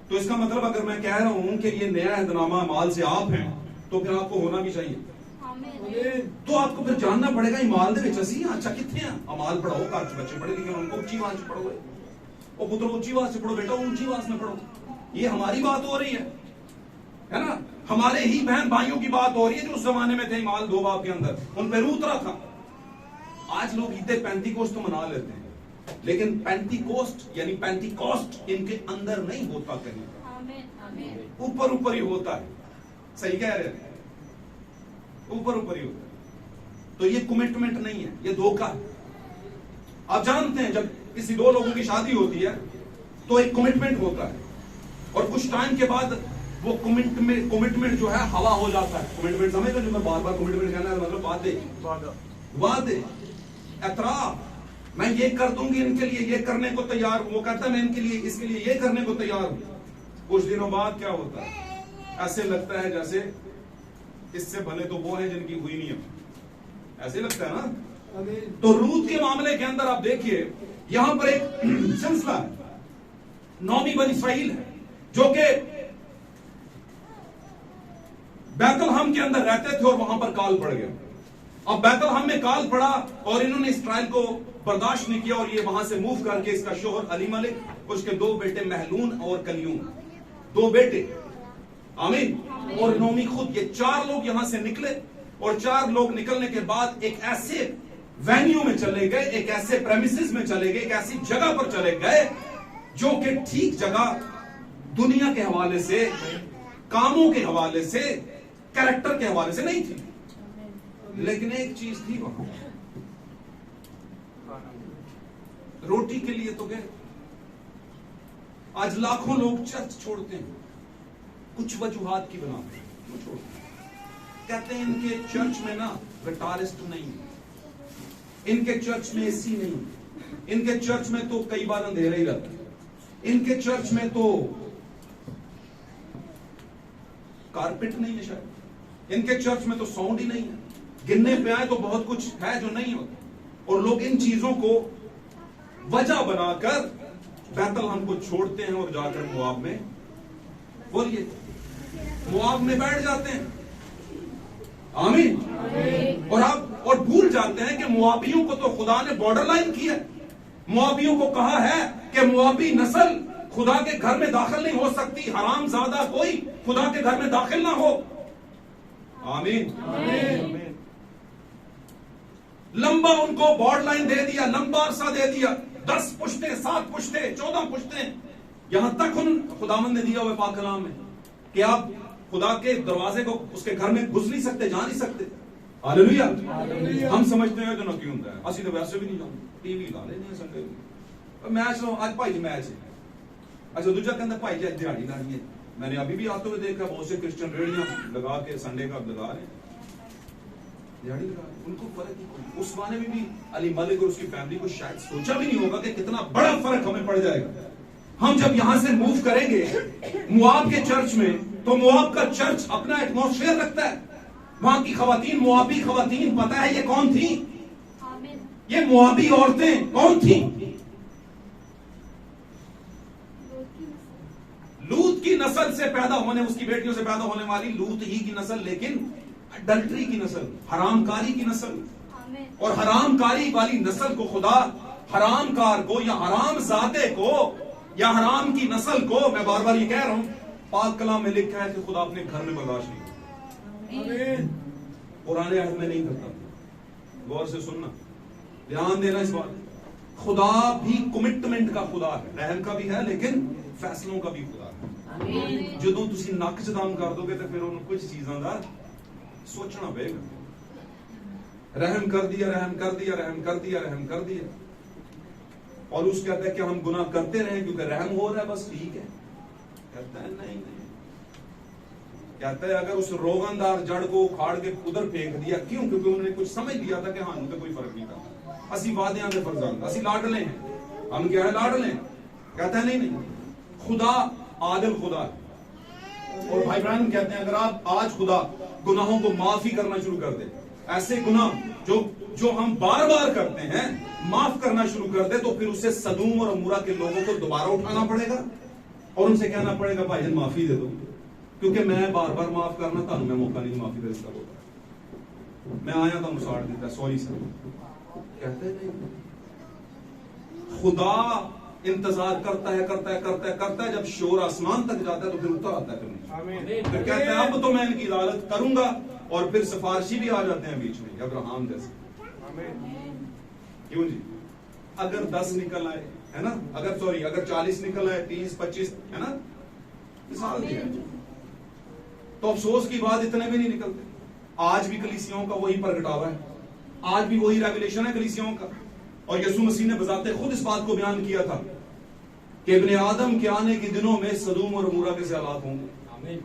Speaker 1: تو اس کا مطلب اگر میں کہہ رہا ہوں کہ یہ نیا اہدنامہ اعمال سے آپ ہیں تو پھر آپ کو ہونا بھی چاہیے. تو آپ کو پھر جاننا پڑے گا اعمال دے وچ اسی اچھا کتنے ہیں, اعمال پڑھاؤ, گھر چ بچے پڑھے لکھے ان کو اونچی آواز پڑھو, او پتر اونچی آواز سے پڑھو, بیٹا اونچی آواز میں پڑھو. یہ ہماری بات ہو رہی ہے نا, ہمارے ہی بہن بھائیوں کی بات ہو رہی ہے جو اس زمانے میں تھے اعمال 2 باب کے اندر, ان پہ روح اترا تھا. آج لوگ عید پینتیکوسٹ تو منا لیتے ہیں لیکن پینتیکوسٹ یعنی پینتیکوسٹ ان کے اندر نہیں ہوتا, کہیں اوپر اوپر ہی ہوتا ہے. صحیح کہہ رہے ہیں, اوپر اوپر ہی ہوتا ہے. تو یہ کمٹمنٹ نہیں ہے, یہ دھوکہ ہے. آپ جانتے ہیں جب کسی 2 لوگوں کی شادی ہوتی ہے تو ایک کمٹمنٹ ہوتا ہے, اور کچھ ٹائم کے بعد وہ کمٹمنٹ جو ہے ہوا ہو جاتا ہے. کمٹمنٹ سمجھ جو میں بار بار کمٹمنٹ کہنا ہے مطلب وعدے, اعتراف, میں یہ کر دوں گی ان کے لیے, یہ کرنے کو تیار ہوں. وہ کہتا ہے میں ان کے لیے اس کے لیے یہ کرنے کو تیار ہوں. کچھ دنوں بعد کیا ہوتا ہے, ایسے لگتا ہے جیسے اس سے بھلے تو وہ ہیں جن کی ہوئی نہیں ہے, ایسے لگتا ہے نا. تو روت کے معاملے کے اندر آپ دیکھیے یہاں پر ایک سلسلہ ہے, نومی بنی اسرائیل ہے جو کہ بیت الحم کے اندر رہتے تھے اور وہاں پر کال پڑ گیا. اب بیت الحم میں کال پڑا اور انہوں نے اسرائیل کو برداشت نہیں کیا, اور یہ وہاں سے موو کر کے اس کا شوہر علی ملک, اس کے 2 بیٹے محلون اور کلیون, 2 بیٹے, آمین, اور نومی خود, یہ 4 لوگ یہاں سے نکلے. اور 4 لوگ نکلنے کے بعد ایک ایسے وینیو میں چلے گئے, ایک ایسے پریمیسز میں چلے گئے, ایک ایسی جگہ پر چلے گئے جو کہ ٹھیک جگہ دنیا کے حوالے سے, کاموں کے حوالے سے, کریکٹر کے حوالے سے نہیں تھی. لیکن ایک چیز تھی وہاں, روٹی کے لیے تو گئے. آج لاکھوں لوگ چرچ چھوڑتے ہیں کچھ وجوہات کی بنا پر, کیوں چھوڑتے ہیں؟ کہتے ہیں ان کے چرچ میں نا گٹارسٹ نہیں, ان کے چرچ میں AC نہیں, ان کے چرچ میں تو کئی بار اندھیرا ہی رہتا ہے, ان کے چرچ میں تو کارپٹ نہیں ہے شاید, ان کے چرچ میں تو ساؤنڈ ہی نہیں ہے. گننے پہ آئے تو بہت کچھ ہے جو نہیں ہوتا, اور لوگ ان چیزوں کو وجہ بنا کر بیت الحم کو چھوڑتے ہیں اور جا کر مواب میں, بولیے, مواب میں بیٹھ جاتے ہیں. آمین. اور آپ اور بھول جاتے ہیں کہ موابیوں کو تو خدا نے بارڈر لائن کی ہے. موابیوں کو کہا ہے کہ موابی نسل خدا کے گھر میں داخل نہیں ہو سکتی, حرام زادہ کوئی خدا کے گھر میں داخل نہ ہو. آمین. لمبا ان کو بارڈر لائن دے دیا, لمبا عرصہ دے دیا, 10 پشتے, 7 پشتے, 14 پشتے, یہاں تک خداوند نے دیا ہوئے پاک کلام میں کہ آپ خدا کے دروازے کو اس کے گھر میں گھس نہیں سکتے, جا نہیں سکتے. ہاللویا. ہم سمجھتے ہیں جو نہ کیوں ہوتا ہے, اسی تو ویسے بھی نہیں جاؤں, ٹی وی لا لینے سنڈے میچ لو, آج بھائی میچ ہے. اچھا دوسرا کہتا بھائی جی دیہڑی لانی ہے. میں نے ابھی بھی آتے ہوئے دیکھا بہت سے کرسچن ریڑیاں لگا کے سنڈے کا لگا رہے ہیں, دیہڑی لگا رہے ہیں. ان کو فرق ہی کوئی. اس زمانے میں بھی علی ملک اور اس کی فیملی کو شاید سوچا بھی نہیں ہوگا کہ کتنا بڑا فرق ہمیں پڑ جائے گا. ہم جب یہاں سے موو کریں گے مواب کے چرچ میں, تو مواب کا چرچ اپنا ایٹماسفیئر رکھتا ہے. وہاں کی خواتین, موابی خواتین, پتہ ہے یہ کون تھیں؟ یہ موابی عورتیں کون تھیں؟ لوط کی نسل سے پیدا ہونے, اس کی بیٹیوں سے پیدا ہونے والی لوط ہی کی نسل, لیکن اڈلٹری کی نسل, حرام کاری کی نسل. اور حرام کاری والی نسل کو خدا حرام کار کو یا حرام زادے کو یا حرام کی نسل کو, میں بار بار یہ کہہ رہا ہوں, پاک کلام میں لکھا ہے کہ خدا اپنے گھر میں برداشت نہیں کرتا. قرآن عہد میں نہیں کرتا. غور سے سننا, دھیان دینا اس بات. خدا بھی کمٹمنٹ کا خدا ہے, رحم کا بھی ہے لیکن فیصلوں کا بھی خدا ہے. جدوں تسی نک چدام کر دو گے تو پھر انہوں کچھ چیزاں دا سوچنا پڑے گا. رحم کر دیا, رحم کر دیا, رحم کر دیا, رحم کر دیا. اور اس کہتا ہے کہ ہم گناہ کرتے رہیں کیونکہ رحم ہو رہا ہے, بس ٹھیک ہے. کہتا ہے نہیں, کہتا ہے اگر اس روغن دار جڑ کو اکھاڑ کے ادھر پھینک دیا, کیوں؟ کیونکہ انہوں نے کچھ سمجھ لیا تھا کہ ہاں ان کا کوئی فرق نہیں کرتا. اسی وعدیاں دے فرزند اسی لاڈلے ہیں. ہم کیا ہے لاڈلے ہیں. کہتا ہے نہیں خدا عادل خدا ہے. اور بھائی برہنم کہتے ہیں اگر آپ آج خدا گناہوں کو معافی کرنا شروع کر دے, ایسے گناہ جو ہم بار بار کرتے ہیں معاف کرنا شروع کر دے, تو پھر اسے سدوم اور عمورہ کے لوگوں کو دوبارہ اٹھانا پڑے گا اور ان سے کہنا پڑے گا بھائی جان معافی دے دو, کیونکہ میں بار بار معاف کرنا تھا, میں موقع نہیں معافی دے سکتا. میں آیا تھا مساڑ دیتا سوری سر. کہتے نہیں خدا انتظار کرتا ہے جب شور آسمان تک جاتا ہے تو پھر اتر آتا ہے. پھر کہتا ہے اب تو میں ان کی عدالت کروں گا, اور پھر سفارشی بھی آ جاتے ہیں بیچ میں ابراہیم جیسے. کیوں جی اگر 10 نکل آئے ہے نا, اگر 40 نکل آئے 30 25 ہے نا, مثال دی ہے, تو افسوس کی بات اتنے بھی نہیں نکلتے. آج بھی کلیسیوں کا وہی پرگٹاوا ہے, آج بھی وہی ریویلیشن ہے کلیسیوں کا. اور یسوع مسیح نے بذات خود اس بات کو بیان کیا تھا کہ ابن آدم کے آنے کے دنوں میں سدوم اور عمورہ کے حالات ہوں گے.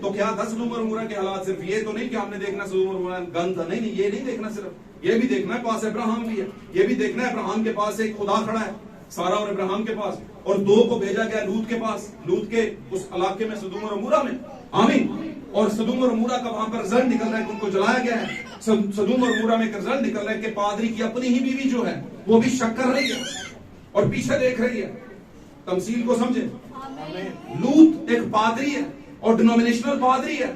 Speaker 1: تو کیا تھا سدوم اور عمورہ کے حالات؟ صرف یہ تو نہیں کہ ہم نے دیکھنا سدوم اور عمورہ گند تھا, نہیں یہ نہیں دیکھنا, صرف یہ بھی دیکھنا ہے پاس ابراہیم بھی ہے, یہ بھی دیکھنا ہے ابراہیم کے پاس ایک خدا کھڑا ہے, سارا اور ابراہیم کے پاس, اور 2 کو بھیجا گیا لوط کے پاس, لوط کے اس علاقے میں سدوم اور عمورہ میں. آمین. اور سدوم اور عمورہ کا وہاں پر رزلٹ نکل رہا ہے کہ ان کو جلایا گیا ہے. سدوم اور عمورہ میں ایک رزلٹ نکل رہا ہے کہ پادری کی اپنی ہی بیوی جو ہے وہ بھی شک کر رہی ہے اور پیچھے دیکھ رہی ہے. تمثیل کو سمجھے, لوط ایک پادری ہے اور ڈینومینیشنل پادری ہے.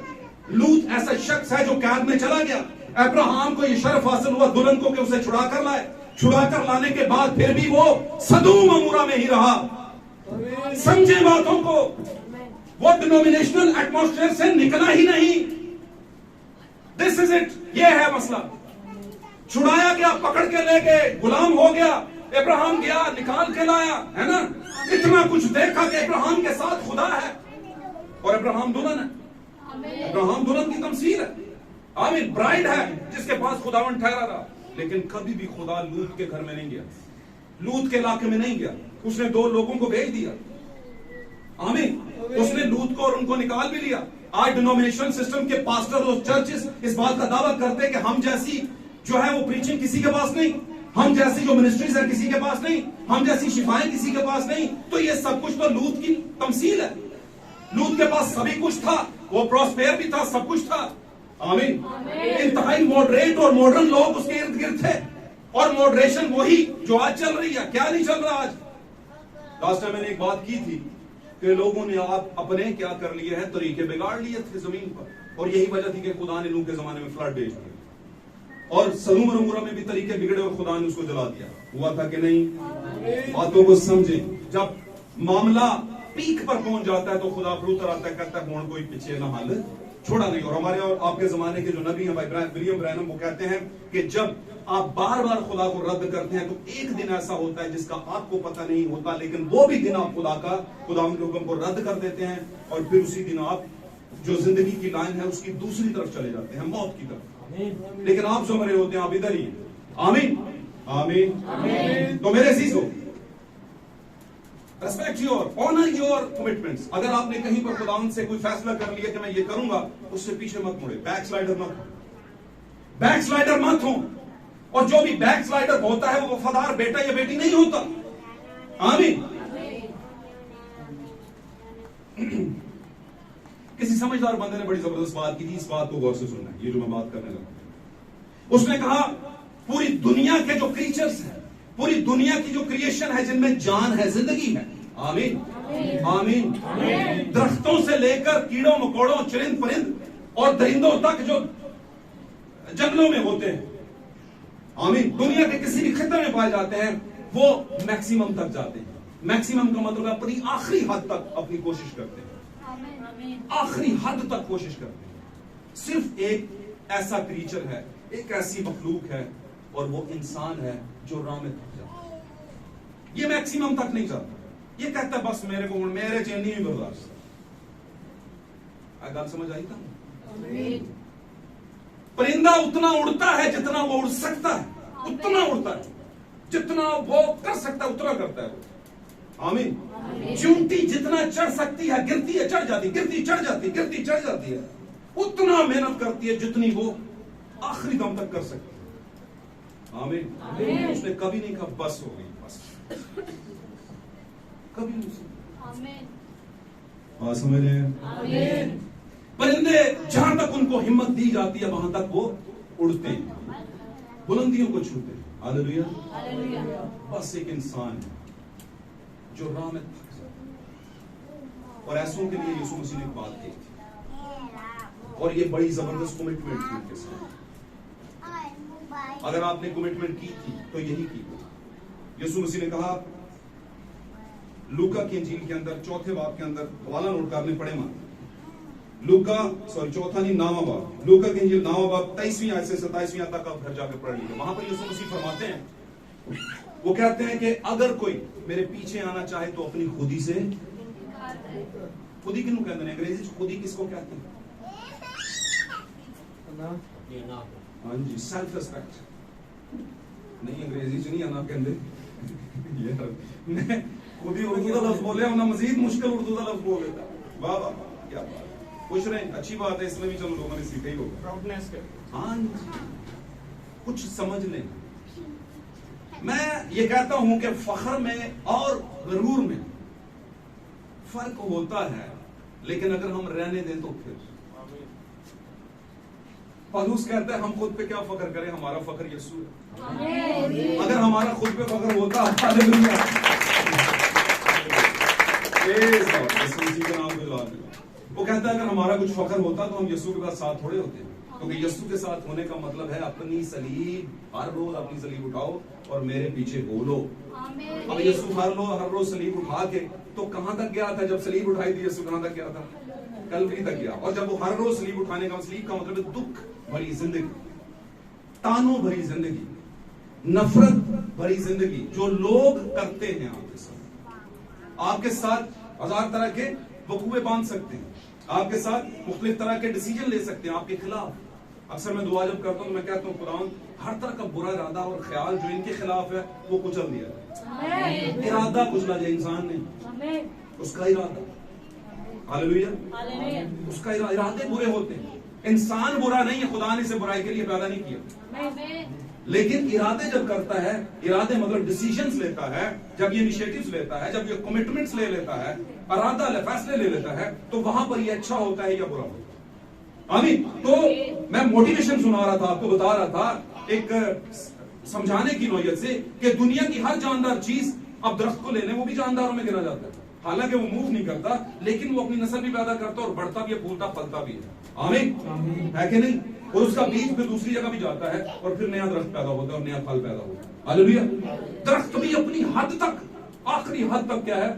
Speaker 1: لوط ایسا شخص ہے جو قید میں چلا گیا. ابراہیم کو یہ شرف حاصل ہوا دلہن کو کہ اسے چھڑا کر لائے. چھڑا کر لانے کے بعد پھر بھی وہ سدوم عمورہ میں ہی رہا. سمجھے باتوں کو, وہ ڈینومینیشنل ایٹماسفیئر سے نکلا ہی نہیں. دس از اٹ, یہ ہے مسئلہ. چھڑایا گیا, پکڑ کے لے گئے, غلام ہو گیا, ابراہیم گیا نکال کے لایا, ہے نا. اتنا کچھ دیکھا کہ ابراہیم کے ساتھ خدا ہے اور ابراہیم دلہن ہے. ابراہیم دلہن کی تمثیل ہے. آمین. برائڈ ہے جس کے پاس خداوند ٹھہرا رہا. لیکن کبھی بھی خدا لوط کے گھر میں نہیں گیا, لوط کے علاقے میں نہیں گیا. اس نے 2 لوگوں کو بھیج دیا. آمین. اس نے لوط کو اور ان کو نکال بھی لیا. آج ڈینومینیشن سسٹم کے پاسٹر اور چرچز اس بات کا دعویٰ کرتے کہ ہم جیسی جو ہے وہ پریچنگ کسی کے پاس نہیں, ہم جیسی جو منسٹریز ہیں کسی کے پاس نہیں, ہم جیسی شفائیں کسی کے پاس نہیں. تو یہ سب کچھ تو لوط کی تمثیل ہے. لوط کے پاس سبھی کچھ تھا, وہ پراسپیر بھی تھا, سب کچھ تھا. آمین. انتہائی ماڈریٹ اور ماڈرن لوگ اس کے ارد گرد تھے, اور ماڈریشن وہی جو آج چل رہی ہے. کیا نہیں چل رہا آج؟ لاسٹ ٹائم میں نے ایک بات کی تھی کہ لوگوں نے اپنے کیا کر لیے ہیں, طریقے بگاڑ لیے تھے زمین پر, اور یہی وجہ تھی کہ خدا نے نوح کے زمانے میں فلڈ بھیج دیا, اور سدوم اور عمورہ میں بھی طریقے بگڑے اور خدا نے اس کو جلا دیا. ہوا تھا کہ نہیں؟ باتوں کو سمجھیں. جب معاملہ پیک پر پہنچ جاتا ہے تو خدا پر اتر آتا ہے, کہتا ہے ہون کوئی پیچھے نہ حل چھوڑا نہیں. اور ہمارے اور آپ کے زمانے کے جو نبی ہیں ولیم برینہم, وہ کہتے ہیں کہ جب آپ بار بار خدا کو رد کرتے ہیں تو ایک دن ایسا ہوتا ہے جس کا آپ کو پتہ نہیں ہوتا, لیکن وہ بھی دن آپ خدا کے حکم کو رد کر دیتے ہیں, اور پھر اسی دن آپ جو زندگی کی لائن ہے اس کی دوسری طرف چلے جاتے ہیں, موت کی طرف. لیکن آپ جو مرے ہوتے ہیں آپ ادھر ہی ہیں. آمین. آمین. تو میرے عزیزو, respect your, owner your commitments. اگر آپ نے کہیں پر خدا سے کوئی فیصلہ کر لیا کہ میں یہ کروں گا, اس سے پیچھے مت مڑے. بیک سلائڈر مت ہو, بیک سلائڈر مت ہو. اور جو بھی بیک سلائڈر ہوتا ہے وہ وفادار بیٹا یا بیٹی نہیں ہوتا. آمین. کسی سمجھدار بندے نے بڑی زبردست بات کی تھی, اس بات کو غور سے سننا ہے, یہ جو میں بات کرنے لگا. اس نے کہا پوری دنیا کے جو کریچرز ہیں, پوری دنیا کی جو کریشن ہے جن میں جان ہے, زندگی ہے. آمین. آمین. درختوں سے لے کر کیڑوں مکوڑوں, چرند پرند اور درندوں تک جو جنگلوں میں ہوتے ہیں, آمین, دنیا کے کسی بھی خطے میں پائے جاتے ہیں, وہ میکسیمم تک جاتے ہیں. میکسیمم کا مطلب ہے اپنی آخری حد تک اپنی کوشش کرتے ہیں, آخری حد تک کوشش کرتے ہیں. صرف ایک ایسا کریچر ہے, ایک ایسی مخلوق ہے, اور وہ انسان ہے جو راہ میں تھک جاتا ہے. یہ میکسیمم تک نہیں جاتا. یہ کہتا ہے بس میرے کو میرے چین نہیں برداشت. گل سمجھ آئی تھا؟ پرندہ اتنا اڑتا ہے جتنا وہ اڑ سکتا ہے, اتنا اڑتا ہے جتنا وہ کر سکتا ہے, اتنا کرتا ہے. آمین. چونٹی جتنا چڑھ سکتی ہے, گرتی ہے چڑھ جاتی, گرتی چڑھ جاتی, گرتی چڑھ جاتی ہے, اتنا محنت کرتی ہے جتنی وہ آخری دم تک کر سکتی ہے. آمین. اس نے کبھی نہیں کہا بس ہو گئی بس, کبھی نہیں. بات سمجھ رہے ہیں؟ پرندے جہاں تک ان کو ہمت دی جاتی ہے وہاں تک وہ اڑتے ہیں, بلندیوں کو چھوتے ہیں. ہاللیلویا. بس ایک انسان ہے جو راہ میں تھک جاتا ہے, اور ایسوں کے لیے یسوع مسیح نے ایک بات کہی تھی, اور یہ بڑی زبردست کمٹمنٹ تھی ان کے ساتھ. اگر آپ نے کمٹمنٹ کی تھی تو یہی کی. یسوع مسیح نے کہا لوکا کی انجیل کے اندر 4 باب کے اندر, حوالہ نوٹ کرنے پڑے مان, چوتھا نہیں 9واں باب, لوکا کی انجیل 9واں باب 23ویں آیت سے 27ویں آیت تک آپ گھر جا کے پڑھ لیجیے. وہاں پر یسوع مسیح فرماتے ہیں, وہ کہتے ہیں کہ اگر کوئی میرے پیچھے آنا چاہے تو اپنی خودی سے, خودی کنوں کہتے ہیں انگریزی خودی کس کو کہتے ہیں؟ ہاں جی, سیلف ریسپیکٹ. نہیں انگریزی چ نہیں آنا کہندے, خودی اردو کا لفظ بولے انہیں مزید مشکل اردو کا لفظ بول دیتا. واہ واہ کیا بات, خوش رہیں, اچھی بات ہے, اس میں بھی چلو لوگوں نے سیکھا ہی ہوگا. ہاں جی, کچھ سمجھ لیں. میں یہ کہتا ہوں کہ فخر میں اور غرور میں فرق ہوتا ہے, لیکن اگر ہم رہنے دیں تو پھر پالوس کہتا ہے ہم خود پہ کیا فخر کریں, ہمارا فخر یسوع ہے. اگر ہمارا خود پہ فخر ہوتا, ہاللیلویا, وہ کہتا ہے اگر ہمارا کچھ فخر ہوتا تو ہم یسوع کے ساتھ تھوڑے ہوتے ہیں, کیونکہ یسوع کے ساتھ ہونے کا مطلب ہے اپنی صلیب, ہر روز اپنی صلیب اٹھاؤ اور میرے پیچھے بولو. اب یسوع ہر روز صلیب اٹھا کے تو کہاں تک گیا تھا؟ جب صلیب اٹھائی تھی یسوع کہاں تک گیا تھا؟ کلوری تک گیا. اور جب وہ ہر روز صلیب اٹھانے کا, صلیب کا مطلب ہے دکھ بھری زندگی, تانوں بھری زندگی, نفرت بھری زندگی جو لوگ کرتے ہیں آپ کے ساتھ 1000 طرح کے وقوعے باندھ سکتے ہیں, آپ کے ساتھ مختلف طرح کے ڈیسیجن لے سکتے ہیں آپ کے خلاف. اکثر میں دعا جب کرتا ہوں تو میں کہتا ہوں خدا ہر طرح کا برا ارادہ اور خیال جو ان کے خلاف ہے وہ کچل دیا جائے. ارادہ کچلا جائے انسان نے, اس کا ارادہ, ہاللیلویا, اس کا ارادے برے ہوتے ہیں. انسان برا نہیں ہے, خدا نے اسے برائی کے لیے پیدا نہیں کیا, لیکن ارادے جب کرتا ہے, ارادے مطلب ڈیسیجنز لیتا ہے, جب یہ انیشیٹیوز لیتا ہے, جب یہ کمٹمنٹس لے لیتا ہے, ارادہ فیصلے لے لیتا ہے, تو وہاں پر یہ اچھا ہوتا ہے یا برا ہوتا ہے. آمین. تو میں موٹیویشن سنا رہا تھا, آپ کو بتا رہا تھا ایک سمجھانے کی نوعیت سے کہ دنیا کی ہر جاندار چیز, اب درخت کو لے لیں, وہ بھی جانداروں میں گنا جاتا ہے, حالانکہ وہ موو نہیں کرتا, لیکن وہ اپنی نسل بھی پیدا کرتا اور بڑھتا بھی ہے, پھولتا پھلتا بھی ہے. آمین ہے کہ نہیں؟ اور اس کا بیج پھر دوسری جگہ بھی جاتا ہے اور پھر نیا درخت پیدا ہوتا ہے اور نیا پھل پیدا ہوتا ہے. ہاللیلویا. درخت بھی اپنی حد تک, آخری حد تک کیا ہے,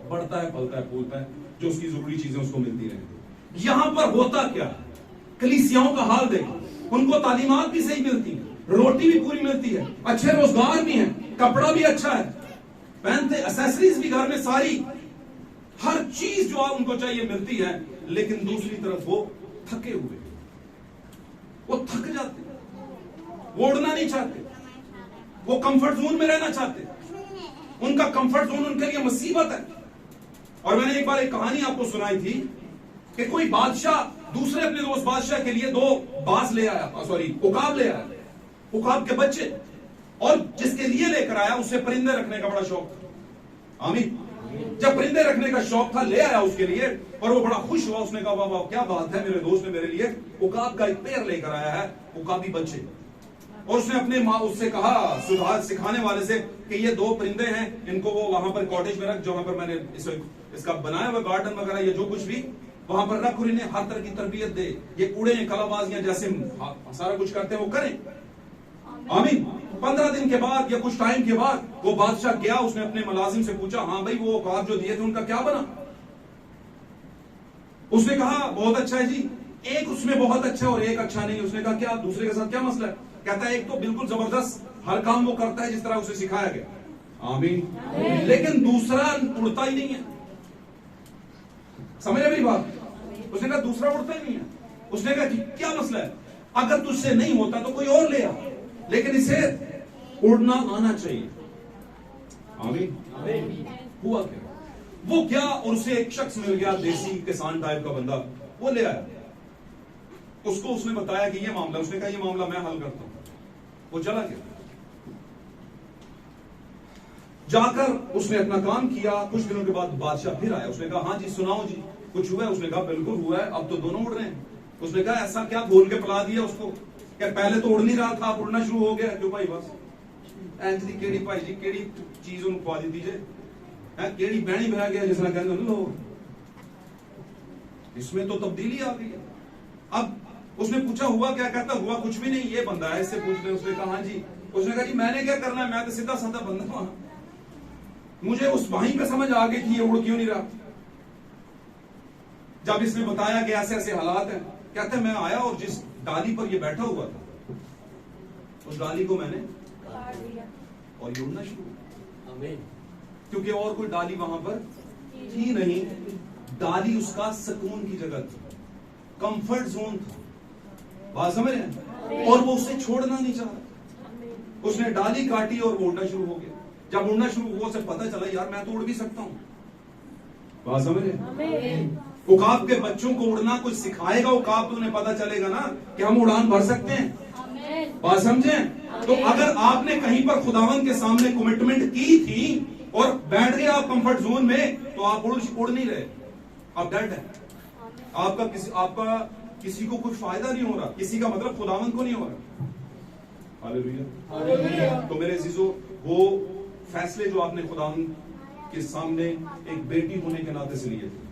Speaker 1: بڑھتا ہے, پھلتا ہے, پھولتا ہے, جو اس کی ضروری چیزیں اس کو ملتی رہیں. یہاں پر ہوتا کیا ہے, کلیسیاؤں کا حال دیکھیں, ان کو تعلیمات بھی صحیح ملتی ہیں, روٹی بھی پوری ملتی ہے, اچھے روزگار بھی ہیں, کپڑا بھی اچھا ہے, پہنتے, ایسیسریز بھی گھر میں ساری, ہر چیز جو ان کو چاہیے ملتی ہے, لیکن دوسری طرف وہ تھکے ہوئے, وہ تھک جاتے, وہ اڑنا نہیں چاہتے, وہ کمفرٹ زون میں رہنا چاہتے, ان کا کمفرٹ زون ان کے لیے مصیبت ہے. اور میں نے ایک بار ایک کہانی آپ کو سنائی تھی کہ کوئی بادشاہ دوسرے اپنے دوست بادشاہ کے لیے 2 باز لے آیا, عقاب لے آیا, عقاب کے بچے, اور جس کے لیے لے کر آیا اسے پرندے رکھنے کا بڑا شوق تھا. آمین. جب پرندے رکھنے کا شوق تھا, لے آیا اس کے لیے, اور وہ بڑا خوش ہوا, اس نے کہا واہ واہ کیا بات ہے, میرے دوست نے میرے لیے عقاب کا ایک پیر لے کر آیا ہے, عقابی بچے. اور اس نے اپنے اس سے کہا, سکھانے والے سے, کہ یہ 2 پرندے ہیں, ان کو وہ وہاں پر کاٹیج میں رکھ, جہاں پر میں نے اس کا بنایا ہوا گارڈن وغیرہ یا جو کچھ بھی وہاں پر رکھ, اور انہیں ہر طرح کی تربیت دے, یہ اڑیں, کلابازیاں جیسے سارا کچھ کرتے ہیں وہ کریں. آمین. 15 دن کے بعد یا کچھ ٹائم کے بعد وہ بادشاہ گیا, اس نے اپنے ملازم سے پوچھا, ہاں بھائی وہ عقاب جو دیے تھے ان کا کیا بنا؟ اس نے کہا بہت اچھا ہے جی, ایک اس میں بہت اچھا ہے اور ایک اچھا نہیں. اس نے کہا کیا, دوسرے کے ساتھ کیا مسئلہ ہے؟ کہتا ہے ایک تو بالکل زبردست, ہر کام وہ کرتا ہے جس طرح اسے سکھایا گیا. آمین. لیکن دوسرا اڑتا ہی نہیں ہے. سمجھ میری بات؟ اس نے کہا دوسرا اڑتا ہی نہیں ہے. اس نے کہا کیا مسئلہ ہے؟ اگر تجھ سے نہیں ہوتا تو کوئی اور لے آ, لیکن اسے اڑنا آنا چاہیے. آمین. ہوا کیا؟ وہ کیا, اور اسے ایک شخص مل گیا, دیسی کسان ٹائپ کا بندہ, وہ لے آیا. اس کو اس نے بتایا کہ یہ معاملہ, اس نے کہا یہ معاملہ میں حل کرتا ہوں. وہ چلا گیا. جا کر اس نے اپنا کام کیا. کچھ دنوں کے بعد بادشاہ پھر آیا. اس نے کہا ہاں جی سناؤ جی کچھ ہوا ہے؟ اس نے کہا بالکل ہوا ہے, اب تو دونوں اڑ رہے ہیں. اس نے کہا ایسا کیا بول کے پلا دیا اس کو کہ پہلے تو اڑ نہیں رہا تھا اب اڑنا شروع ہو گیا. کیوں بھائی بس اینجلی کیڑی بھائی جی کیڑی چیز انہوں پا دیتی جے کیڑی بہنی بہ گیا جس طرح کہتے ہیں لوگ. اس میں تو تبدیلی آ گئی ہے. اب اس نے پوچھا ہوا کیا؟ کہتا ہوا کچھ بھی نہیں, یہ بندہ ہے اس سے پوچھ لیں. اس نے کہا ہاں جی. اس نے کہا جی میں نے کیا کرنا ہے, میں تو سیدھا سادہ بندہ ہوں, مجھے اس وہیں پہ سمجھ آ گئی تھی یہ اڑ کیوں نہیں رہا. جب اس نے بتایا کہ ایسے ایسے حالات ہیں, کہتا ہے میں آیا اور جس ڈالی پر یہ بیٹھا ہوا تھا اس ڈالی کو میں نے اور یہ اڑنا شروع, کیونکہ اور کوئی ڈالی وہاں پر تھی نہیں. ڈالی اس کا سکون کی جگہ تھی, کمفرٹ زون تھا. بات سمجھ رہے ہیں؟ اور وہ اسے چھوڑنا نہیں چاہا. اس نے ڈالی کاٹی اور وہ اڑنا شروع ہو گیا. جب اڑنا شروع ہوا اسے پتا چلا یار میں تو اڑ بھی سکتا ہوں. بات سمجھ رہے ہیں؟ عقاب کے بچوں کو اڑنا کچھ سکھائے گا عقاب تو انہیں پتا چلے گا نا کہ ہم اڑان بھر سکتے ہیں. بات سمجھیں؟ تو اگر آپ نے کہیں پر خداوند کے سامنے کمٹمنٹ کی تھی اور بیٹھ گئے آپ کمفرٹ زون میں تو آپ اڑ نہیں رہے, آپ ڈیڈ ہیں. آپ کا کسی کو کچھ فائدہ نہیں ہو رہا, کسی کا مطلب خداوند کو نہیں ہو رہا. ہاللیلویا. تو میرے عزیزو وہ فیصلے جو آپ نے خداوند کے سامنے ایک بیٹی ہونے کے ناطے سے لیے تھے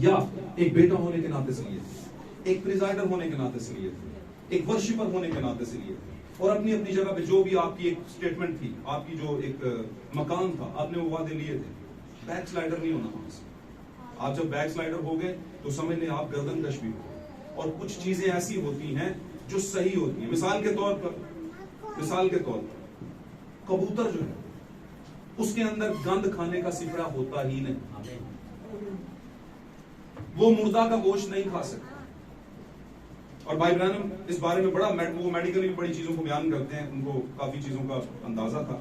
Speaker 1: یا ایک بیٹا ہونے کے ناطے سے لیے تھے, ایک پریزائڈر ہونے کے ناطے سے لیے تھے, ایک ورشپر ہونے کے ناطے سے لیے تھے, اور اپنی اپنی جگہ پہ جو بھی آپ کی ایک سٹیٹمنٹ تھی, آپ کی جو ایک مکان تھا, آپ نے وہ وعدے لیے تھے. بیک سلائڈر نہیں ہونا وہاں سے. آپ جب بیک سلائڈر ہو گئے تو سمجھ لیں آپ گردن کش بھی ہو. اور کچھ چیزیں ایسی ہوتی ہیں جو صحیح ہوتی ہیں. مثال کے طور پر کبوتر جو ہے اس کے اندر گند کھانے کا سفرا ہوتا ہی نہیں. وہ مردہ کا گوشت نہیں کھا سکتا. اور بھائی برانم اس بارے میں بڑا وہ میڈیکلی بھی بڑی چیزوں کو بیان کرتے ہیں, ان کو کافی چیزوں کا اندازہ تھا.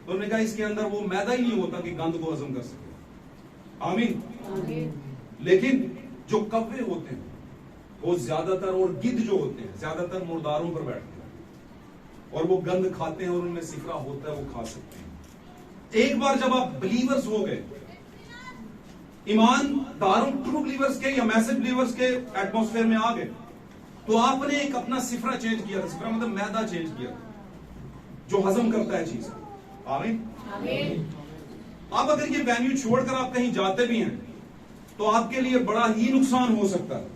Speaker 1: تو انہوں نے کہا اس کے اندر وہ میدا ہی نہیں ہوتا کہ گند کو ہضم کر سکے. آمین. لیکن جو کوے ہوتے ہیں وہ زیادہ تر, اور گدھ جو ہوتے ہیں زیادہ تر مرداروں پر بیٹھتے ہیں اور وہ گند کھاتے ہیں اور ان میں سفرا ہوتا ہے, وہ کھا سکتے ہیں. ایک بار جب آپ بلیورز ہو گئے, ایمانداروں ٹرو بلیورز کے یا میسج بلیورز کے ایٹماسفیئر میں آ گئے, تو آپ نے ایک اپنا سفرا چینج کیا تھا. سفرا مطلب میدا چینج کیا جو ہضم کرتا ہے چیز. آمین. اب اگر یہ وینیو چھوڑ کر آپ کہیں جاتے بھی ہیں تو آپ کے لیے بڑا ہی نقصان ہو سکتا ہے,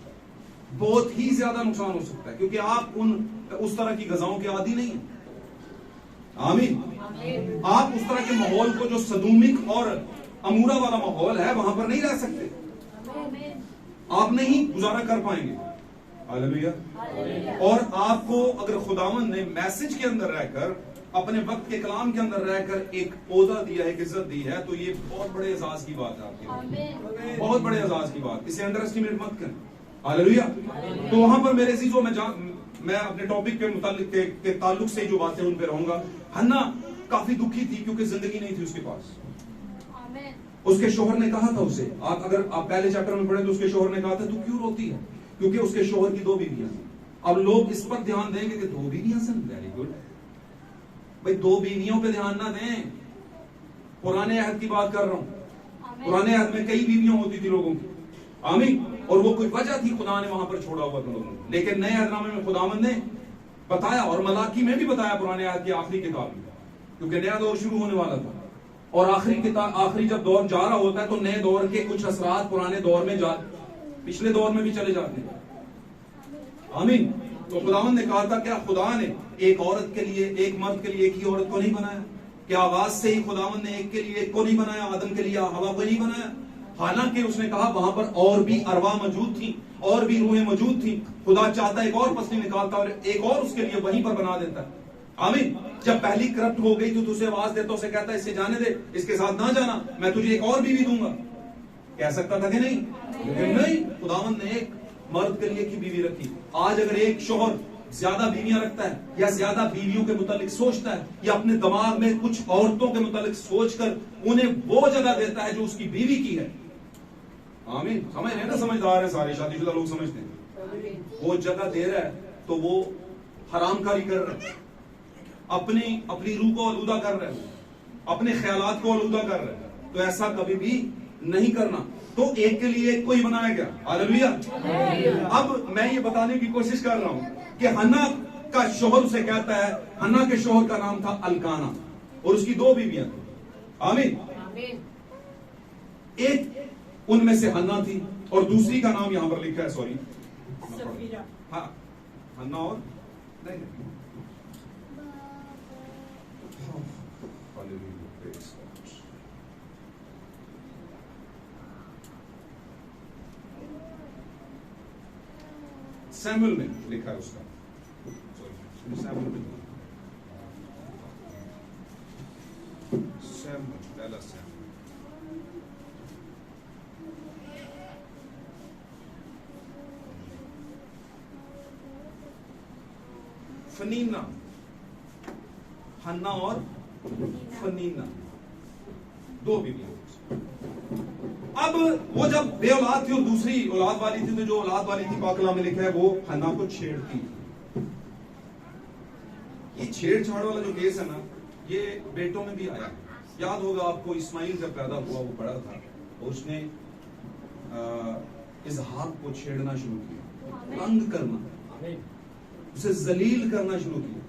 Speaker 1: بہت ہی زیادہ نقصان ہو سکتا ہے, کیونکہ آپ اس طرح کی غذاؤں کے عادی نہیں ہیں. آمین. آپ اس طرح کے ماحول کو جو صدومک اور امورا والا ماحول ہے وہاں پر نہیں رہ سکتے. آپ نہیں گزارا کر پائیں گے. ہاللیلویا. اور آپ کو اگر خداوند نے میسج کے اندر رہ کر, اپنے وقت کے کلام کے اندر رہ کر ایک عہدہ دیا ہے, ایک عزت دی ہے, تو یہ بہت بڑے اعزاز کی بات ہے آپ کے لیے, بہت بڑے اعزاز کی بات. اسے انڈر اسٹیمیٹ مت کریں. ہاللیلویا. تو وہاں پر میرے عزیزوں میں اپنے ٹاپک کے متعلق کے تعلق سے جو باتیں ان پہ رہوں گا. حنا کافی دکھی تھی کیونکہ زندگی نہیں تھی اس کے پاس. اس کے شوہر نے کہا تھا اسے, اگر آپ پہلے چیپٹر میں پڑھیں تو اس کے شوہر نے کہا تھا تو کیوں روتی ہے, کیونکہ اس کے شوہر کی 2 بیویاں ہیں. اب لوگ اس پر دھیان دیں گے کہ 2 بیویاں ہیں, ویری گڈ. بھائی 2 بیویوں پہ دھیان نہ دیں. پرانے عہد کی بات کر رہا ہوں. پرانے عہد میں کئی بیویاں ہوتی تھی لوگوں کی. آمین. اور وہ کوئی وجہ تھی خدا نے وہاں پر چھوڑا ہوا تھا لوگوں کو. لیکن نئے عہد نامے میں خداوند نے بتایا, اور ملاکی میں بھی بتایا پرانے عہد کی آخری کتاب میں, کیونکہ نیا دور شروع ہونے والا تھا. اور آخری جب دور جا رہا ہوتا ہے تو نئے دور کے کچھ اثرات پرانے دور میں پچھلے دور میں بھی چلے جاتے ہیں. آمین. تو خداوند نے کہا تھا کیا خدا نے ایک عورت کے لیے, ایک مرد کے لیے ایک ہی عورت کو نہیں بنایا؟ کیا آغاز سے ہی خداوند نے ایک کے لیے ایک کو نہیں بنایا, آدم کے لیے ہوا کو نہیں بنایا؟ حالانکہ اس نے کہا وہاں پر اور بھی ارواح موجود تھی, اور بھی روحیں موجود تھی. خدا چاہتا ایک اور پسلی نکالتا اور ایک اور اس کے لیے وہیں پر بنا دیتا. آمین. جب پہلی کرپٹ ہو گئی تو اسے آواز دیتا, اسے کہتا اسے جانے دے, اس کے ساتھ نہ جانا, میں تجھے ایک اور بیوی دوں گا. کہہ سکتا تھا کہ نہیں؟ لیکن نہیں, خداوند نے ایک مرد کے لیے کی بیوی رکھی. آج اگر ایک شوہر زیادہ بیویاں رکھتا ہے یا زیادہ بیویوں کے متعلق سوچتا ہے یا اپنے دماغ میں کچھ عورتوں کے متعلق سوچ کر انہیں وہ جگہ دیتا ہے جو اس کی بیوی کی ہے. آمین. سمجھ رہے ہیں نا, سمجھدار ہے سارے شادی شدہ لوگ سمجھتے ہیں. وہ جگہ دے رہا ہے تو وہ حرام کاری کر رہا ہے.
Speaker 3: اپنی روح کو آلودہ کر رہے ہو، اپنے خیالات کو آلودہ کر رہے ہو، تو ایسا کبھی بھی نہیں کرنا. تو ایک کے لیے ایک کو ہی بنایا گیا. ہاللیلویہ. اب میں یہ بتانے کی کوشش کر رہا ہوں کہ حنا کا شوہر اسے کہتا ہے، حنا کے شوہر کا نام تھا الکانا اور اس کی 2 بیویاں تھیں. آمین. ایک ان میں سے حنا تھی اور دوسری کا نام یہاں پر لکھا ہے، سوری ہاں حنا اور نہیں سیمول میں لکھا ہے اس کا، سیمول پہلا سیمول. فنینا، حنا اور فنینا 2 بیویاں. اب وہ جب بے اولاد تھی اور دوسری اولاد والی تھی، تو جو اولاد والی تھی پاک کلام میں لکھا ہے وہ حنا کو چھیڑتی. یہ چھیڑ چھاڑ والا جو کیس ہے نا، یہ بیٹوں میں بھی آیا. یاد ہوگا آپ کو، اسماعیل جب پیدا ہوا وہ بڑا تھا اور اس نے اسحاق کو چھیڑنا شروع کیا، تنگ کرنا، اسے ذلیل کرنا شروع کیا.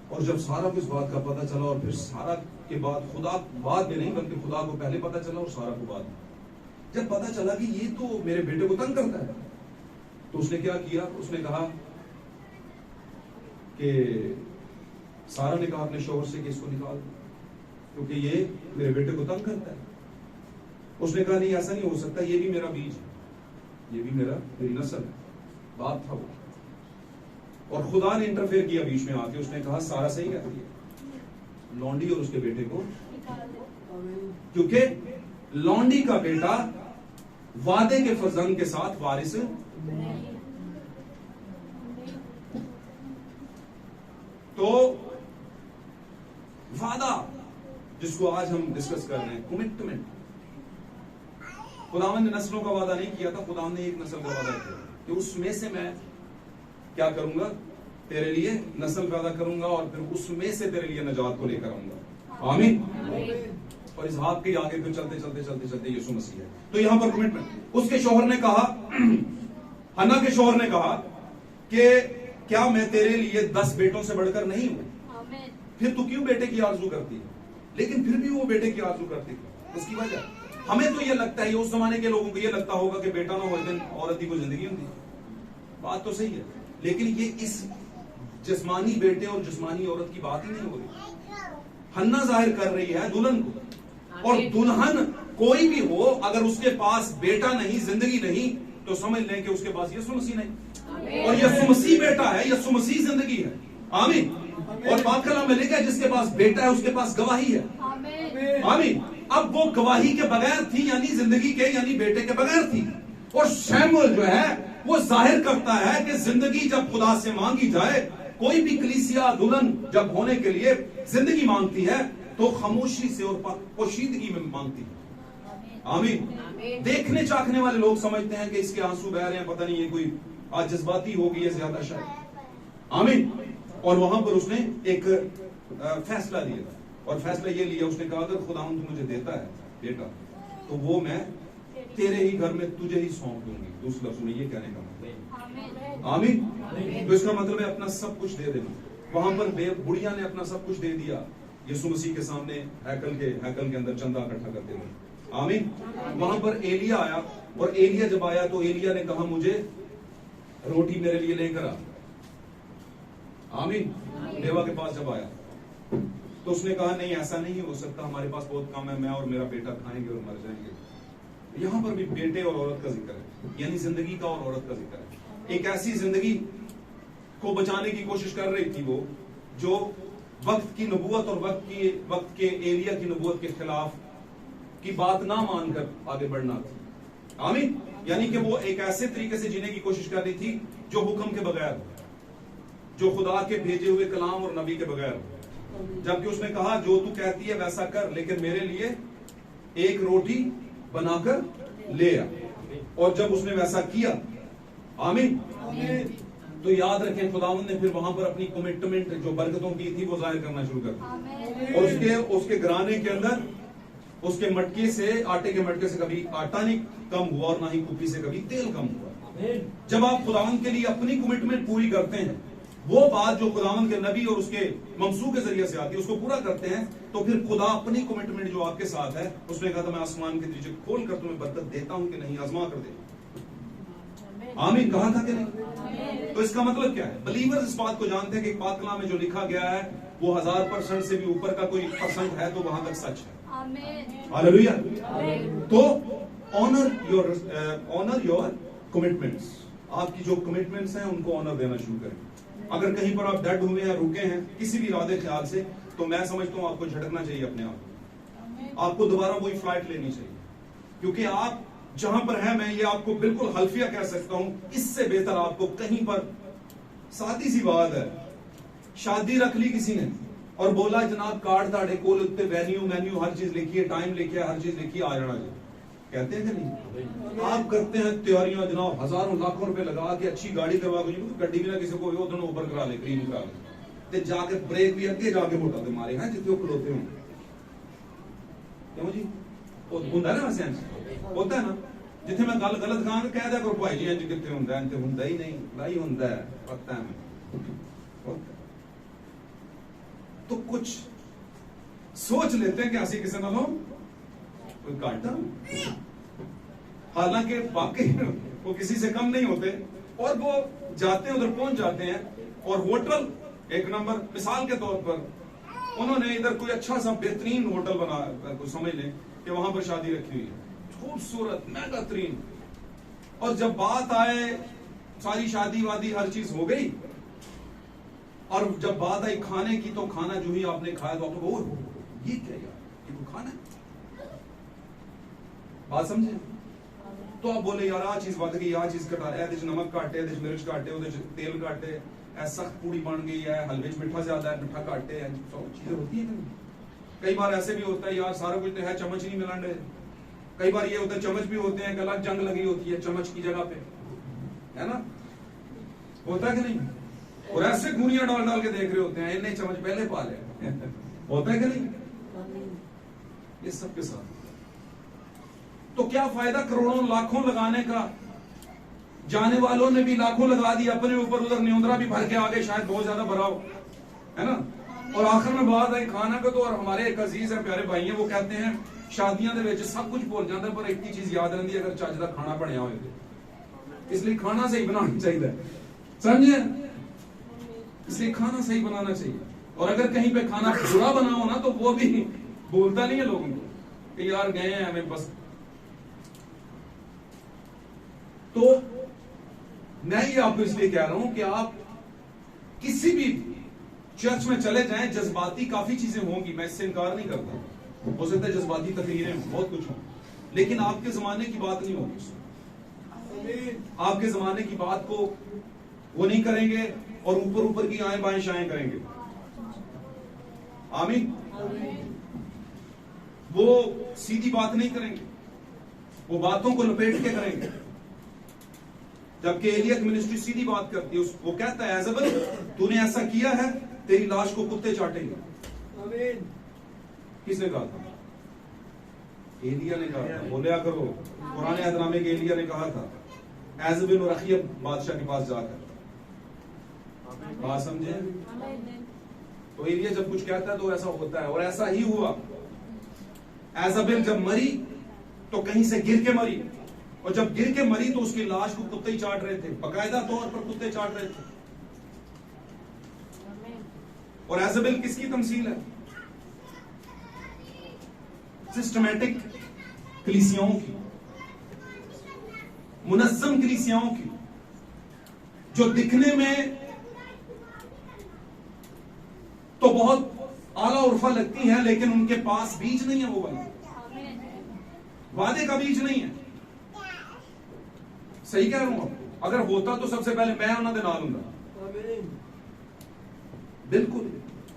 Speaker 3: اور جب سارا کو اس بات کا پتہ چلا، اور پھر سارا کے بعد خدا بعد میں نہیں بلکہ خدا کو پہلے پتہ چلا اور سارا کو بعد میں، جب پتہ چلا کہ یہ تو میرے بیٹے کو تنگ کرتا ہے، تو اس نے کیا کیا؟ اس نے کہا کہ سارا نے کہا اپنے شوہر سے کہ اس کو نکال دو کیونکہ یہ میرے بیٹے کو تنگ کرتا ہے. اس نے کہا نہیں، ایسا نہیں ہو سکتا، یہ بھی میرا بیج ہے، یہ بھی میری نسل ہے. باپ تھا وہ. اور خدا نے انٹرفیئر کیا بیچ میں آ کے. اس نے کہا سارا صحیح کہتی ہے، لونڈی اور اس کے بیٹے کو، کیونکہ لونڈی کا بیٹا وعدے کے فرزند کے ساتھ وارث تو وعدہ جس کو آج ہم ڈسکس کر رہے ہیں، کمٹمنٹ. خداوند نے نسلوں کا وعدہ نہیں کیا تھا، خداوند نے ایک نسل کا وعدہ کیا کہ اس میں سے میں کیا کروں گا؟ تیرے لیے نسل پیدا کروں گا اور پھر اس میں سے تیرے لیے نجات کو لے کر آؤں گا. آمین. اور اس ہاتھ کے آگے پھر چلتے چلتے چلتے چلتے یسوع مسیح ہے. تو یہاں پر کمٹمنٹ. اس کے شوہر نے کہا، حنا کے شوہر نے کہا کہ کیا میں تیرے لیے 10 بیٹوں سے بڑھ کر نہیں ہوں؟ پھر تو کیوں بیٹے کی آرزو کرتی ہے؟ لیکن پھر بھی وہ بیٹے کی آرزو کرتی ہے. اس کی وجہ ہمیں تو یہ لگتا ہے، اس زمانے کے لوگوں کو یہ لگتا ہوگا کہ بیٹا نہ ہو دن عورت کی کوئی زندگی ہوتی. بات تو صحیح ہے، لیکن یہ اس جسمانی بیٹے اور جسمانی عورت کی بات ہی نہیں ہو رہی. حنا ظاہر کر رہی ہے دلہن کو، اور دلہن کوئی بھی ہو اگر اس کے پاس بیٹا نہیں، زندگی نہیں، تو سمجھ لیں کہ اس کے پاس یسوع مسیح نہیں. اور یسوع مسیح بیٹا ہے، یسوع مسیح زندگی ہے. آمین. اور پاک کلام میں لکھا ہے جس کے پاس بیٹا ہے اس کے پاس گواہی ہے. آمین. اب وہ گواہی کے بغیر تھی، یعنی زندگی کے، یعنی بیٹے کے بغیر تھی. اور شیمول جو ہے وہ ظاہر کرتا ہے کہ زندگی جب خدا سے مانگی جائے، کوئی بھی کلیسیا دلہن جب ہونے کے لیے زندگی مانگتی ہے تو خاموشی سے اور پوشیدگی میں مانگتی ہے. آمین. دیکھنے چاکھنے والے لوگ سمجھتے ہیں کہ اس کے آنسو بہ رہے ہیں، پتہ نہیں یہ کوئی آج جذباتی ہو گئی ہے زیادہ شاید. آمین. اور وہاں پر اس نے ایک فیصلہ لیا، اور فیصلہ یہ لیا، اس نے کہا اگر خداوند تو مجھے دیتا ہے بیٹا تو وہ میں تیرے ہی گھر میں تجھے ہی سونپ دوں گی. دوسرے لفظوں میں یہ کہنے کا مطلب، آمین. تو اس کا مطلب ہے اپنا سب کچھ دے دینا. وہاں پر بڑھیا نے اپنا سب کچھ دے دیا یسوع مسیح کے سامنے، ہیکل کے اندر چندہ اکٹھا کرتے ہوئے. آمین. وہاں پر ایلیا آیا، اور ایلیا جب آیا تو ایلیا نے کہا مجھے روٹی میرے لیے لے کر آ. آمین. بیوہ کے پاس جب آیا تو اس نے کہا نہیں، ایسا نہیں ہو سکتا، ہمارے پاس بہت کم ہے، میں اور میرا بیٹا کھائیں گے اور مر جائیں گے. یہاں پر بھی بیٹے اور عورت کا ذکر ہے، یعنی زندگی کا اور عورت کا ذکر ہے. ایک ایسی زندگی کو بچانے کی کوشش کر رہی تھی وہ، جو وقت کی نبوت اور وقت کے ایلیا کی نبوت کے خلاف کی بات نہ مان کر آگے بڑھنا تھی. آمین. یعنی کہ وہ ایک ایسے طریقے سے جینے کی کوشش کر رہی تھی جو حکم کے بغیر، جو خدا کے بھیجے ہوئے کلام اور نبی کے بغیر. جبکہ اس نے کہا جو تو کہتی ہے ویسا کر، لیکن میرے لیے ایک روٹی بنا کر لے آ. اور جب اس نے ویسا کیا، آمین،
Speaker 1: تو یاد رکھیں خداوند نے پھر وہاں پر اپنی کمٹمنٹ جو برکتوں کی تھی وہ ظاہر کرنا شروع کر دی. اور اس کے گرانے کے اندر اس کے مٹکے سے, آٹے کے مٹکے سے کبھی آٹا نہیں کم ہوا اور نہ ہی کپی سے کبھی تیل کم ہوا. جب آپ خداوند کے لیے اپنی کمٹمنٹ پوری کرتے ہیں, وہ بات جو خداوند کے نبی اور اس کے ممسوح کے ذریعے سے آتی ہے اس کو پورا کرتے ہیں, تو پھر خدا اپنی کمٹمنٹ جو آپ کے ساتھ ہے, اس نے کہا تھا میں آسمان کے دریچے کھول کر تمہیں برکت دیتا ہوں کہ نہیں, آزما کر دے. آمین کہا تھا کہ نہیں؟ تو اس کا مطلب کیا ہے؟ بلیورز اس بات کو جانتے ہیں کہ پاک کلام میں جو لکھا گیا ہے وہ 1000% سے بھی اوپر کا کوئی پرسنٹ ہے تو وہاں تک سچ ہے. ہاللیلویا. تو آنر یور کمٹمنٹس. آپ کی جو کمٹمنٹس ہیں ان کو آنر دینا شروع کریں. اگر کہیں پر آپ ڈیڈ ہوئے ہیں, رکے ہیں کسی بھی ارادے خیال سے, تو میں سمجھتا ہوں آپ کو جھٹکنا چاہیے اپنے آپ. آپ کو دوبارہ وہی فلائٹ لینی چاہیے, کیونکہ آپ جہاں پر ہے, میں یہ آپ کو بالکل حلفیہ کہہ سکتا ہوں, اس سے بہتر آپ کو کہیں پر. سادی سی بات ہے, شادی رکھ لی کسی نے اور بولا جناب کارڈ تاڑے کول اتنے وینیو ہر چیز لکھی ہے, ٹائم لکھی ہے, ہر چیز لکھی ہے, آ جانا جی. کہتے ہیں کہ نہیں؟ آپ کرتے ہیں تیاریاں جناب, ہزاروں لاکھوں روپے لگا کے اچھی گاڑی کروا کے, گڈی بھی نہ کسی کو اوپر کرا لے, کریم کرا لے, جا کے بریک بھی اگے جا کے موٹا دے مارے ہیں جتنے وہ کھلوتے ہوں. کیوں جی ہوتا ہے نا, ویسے ہوتا ہے نا, جتنے میں گل غلط کہاں کہہ دیا کرو بھائی جی انج کتنے ہوندا ہے, انج ہوندا ہی نہیں, لائی ہوندا ہے, پتہ ہے. تو کچھ سوچ لیتے ہیں کہ اسی کسی نہ ہو کوئی کاٹا, حالانکہ باقی وہ کسی سے کم نہیں ہوتے, اور وہ جاتے ہیں ادھر پہنچ جاتے ہیں, اور ہوٹل ایک نمبر مثال کے طور پر انہوں نے ادھر کوئی اچھا سا بہترین ہوٹل بنا, کوئی سمجھ لیں کہ وہاں پر شادی رکھی ہوئی ہے, خوبصورت مہنگا ترین, اور جب بات آئے ساری شادی وادی ہر چیز ہو گئی, اور جب بات آئی کھانے کی تو کھانا جو ہی آپ نے کھایا تو آپ کو یہ کیا یار, یہ کھانا ہے, بات سمجھے؟ تو آپ بولے یار آ چیز بات گئی, آ چیز کٹا, ایدے چ نمک کاٹے, ایدے چ مرچ کاٹے, ادھے چ تیل کاٹے, ایسا سخت پوڑی بن گئی ہے, حلوے چ میٹھا زیادہ ہے, میٹھا کاٹے ہیں, سب چیزیں ہوتی ہیں. کئی بار ایسے بھی ہوتا ہے یار سارا کچھ تو ہے, چمچ نہیں ملان رہے. کئی بار یہ ہوتا ہے چمچ بھی ہوتے ہیں, ایک الگ جنگ لگی ہوتی ہے چمچ کی جگہ پہ, ہے نا, ہوتا ہے کہ نہیں؟ اور ایسے گونیاں ڈال ڈال کے دیکھ رہے ہوتے ہیں, انہیں چمچ پہلے پا لے, ہوتا ہے کہ نہیں؟ یہ سب کے ساتھ. تو کیا فائدہ کروڑوں لاکھوں لگانے کا, جانے والوں نے بھی لاکھوں لگا دی اپنے اوپر, ادھر نیوندرا بھی بھر کے آگے شاید بہت زیادہ بھرا ہو, ہے نا, اور آخر میں بات آئی کھانا کا. تو اور ہمارے ایک عزیز ہیں, پیارے بھائی ہیں, وہ کہتے ہیں شادیاں دے وچ سب کچھ بھول جاتا ہے پر ایک ہی چیز یاد رہندی ہے, اگر چج دا کھانا بنیا ہوئے تے, اس لیے کھانا صحیح بنانا چاہیے, سمجھے, اس لیے کھانا صحیح بنانا چاہیے. اور اگر کہیں پہ کھانا برا بنا ہو نا تو وہ بھی بولتا نہیں ہے لوگوں کو کہ یار گئے ہیں ہمیں بس. تو میں یہ آپ کو اس لیے کہہ رہا ہوں کہ آپ کسی بھی چرچ میں چلے جائیں, جذباتی کافی چیزیں ہوں گی, میں اس سے انکار نہیں کرتا, ہو سکتا ہے جذباتی تقریریں بہت کچھ ہوں, لیکن آپ کے زمانے کی بات نہیں ہوگی. آپ کے زمانے کی بات کو وہ نہیں کریں گے اور اوپر کی آئیں بائیں شائیں کریں گے. آمین. وہ سیدھی بات نہیں کریں گے, وہ باتوں کو لپیٹ کے کریں گے. جبکہ ایلیا کی منسٹری سیدھی بات کرتی ہے, وہ کہتا ہے ایزابل تو نے ایسا کیا ہے تیری لاش کو کتے چاٹیں گے. آمین. کس نے کہا تھا؟ ایلیا نے کہا تھا. بولیا کرو, قرآن عہد نامے کے ایلیا نے کہا تھا ایزابل اور اخیب بادشاہ کے پاس جا کر. بات سمجھے؟ تو ایلیا جب کچھ کہتا ہے تو ایسا ہوتا ہے, اور ایسا ہی ہوا. ایزابل جب مری تو کہیں سے گر کے مری, اور جب گر کے مری تو اس کی لاش کو کتے ہی چاٹ رہے تھے, باقاعدہ طور پر کتے چاٹ رہے تھے. اور ایزابل کس کی تمثیل ہے؟ سسٹمیٹک کلیسیاؤں کی, منظم کلیسیاؤں کی, جو دکھنے میں تو بہت اعلیٰ عرفہ لگتی ہیں لیکن ان کے پاس بیج نہیں ہے, وہ والا وعدے کا بیج نہیں ہے. صحیح کہہ رہا ہوں آپ, اگر ہوتا تو سب سے پہلے میں انہوں نے نال ہوں. بالکل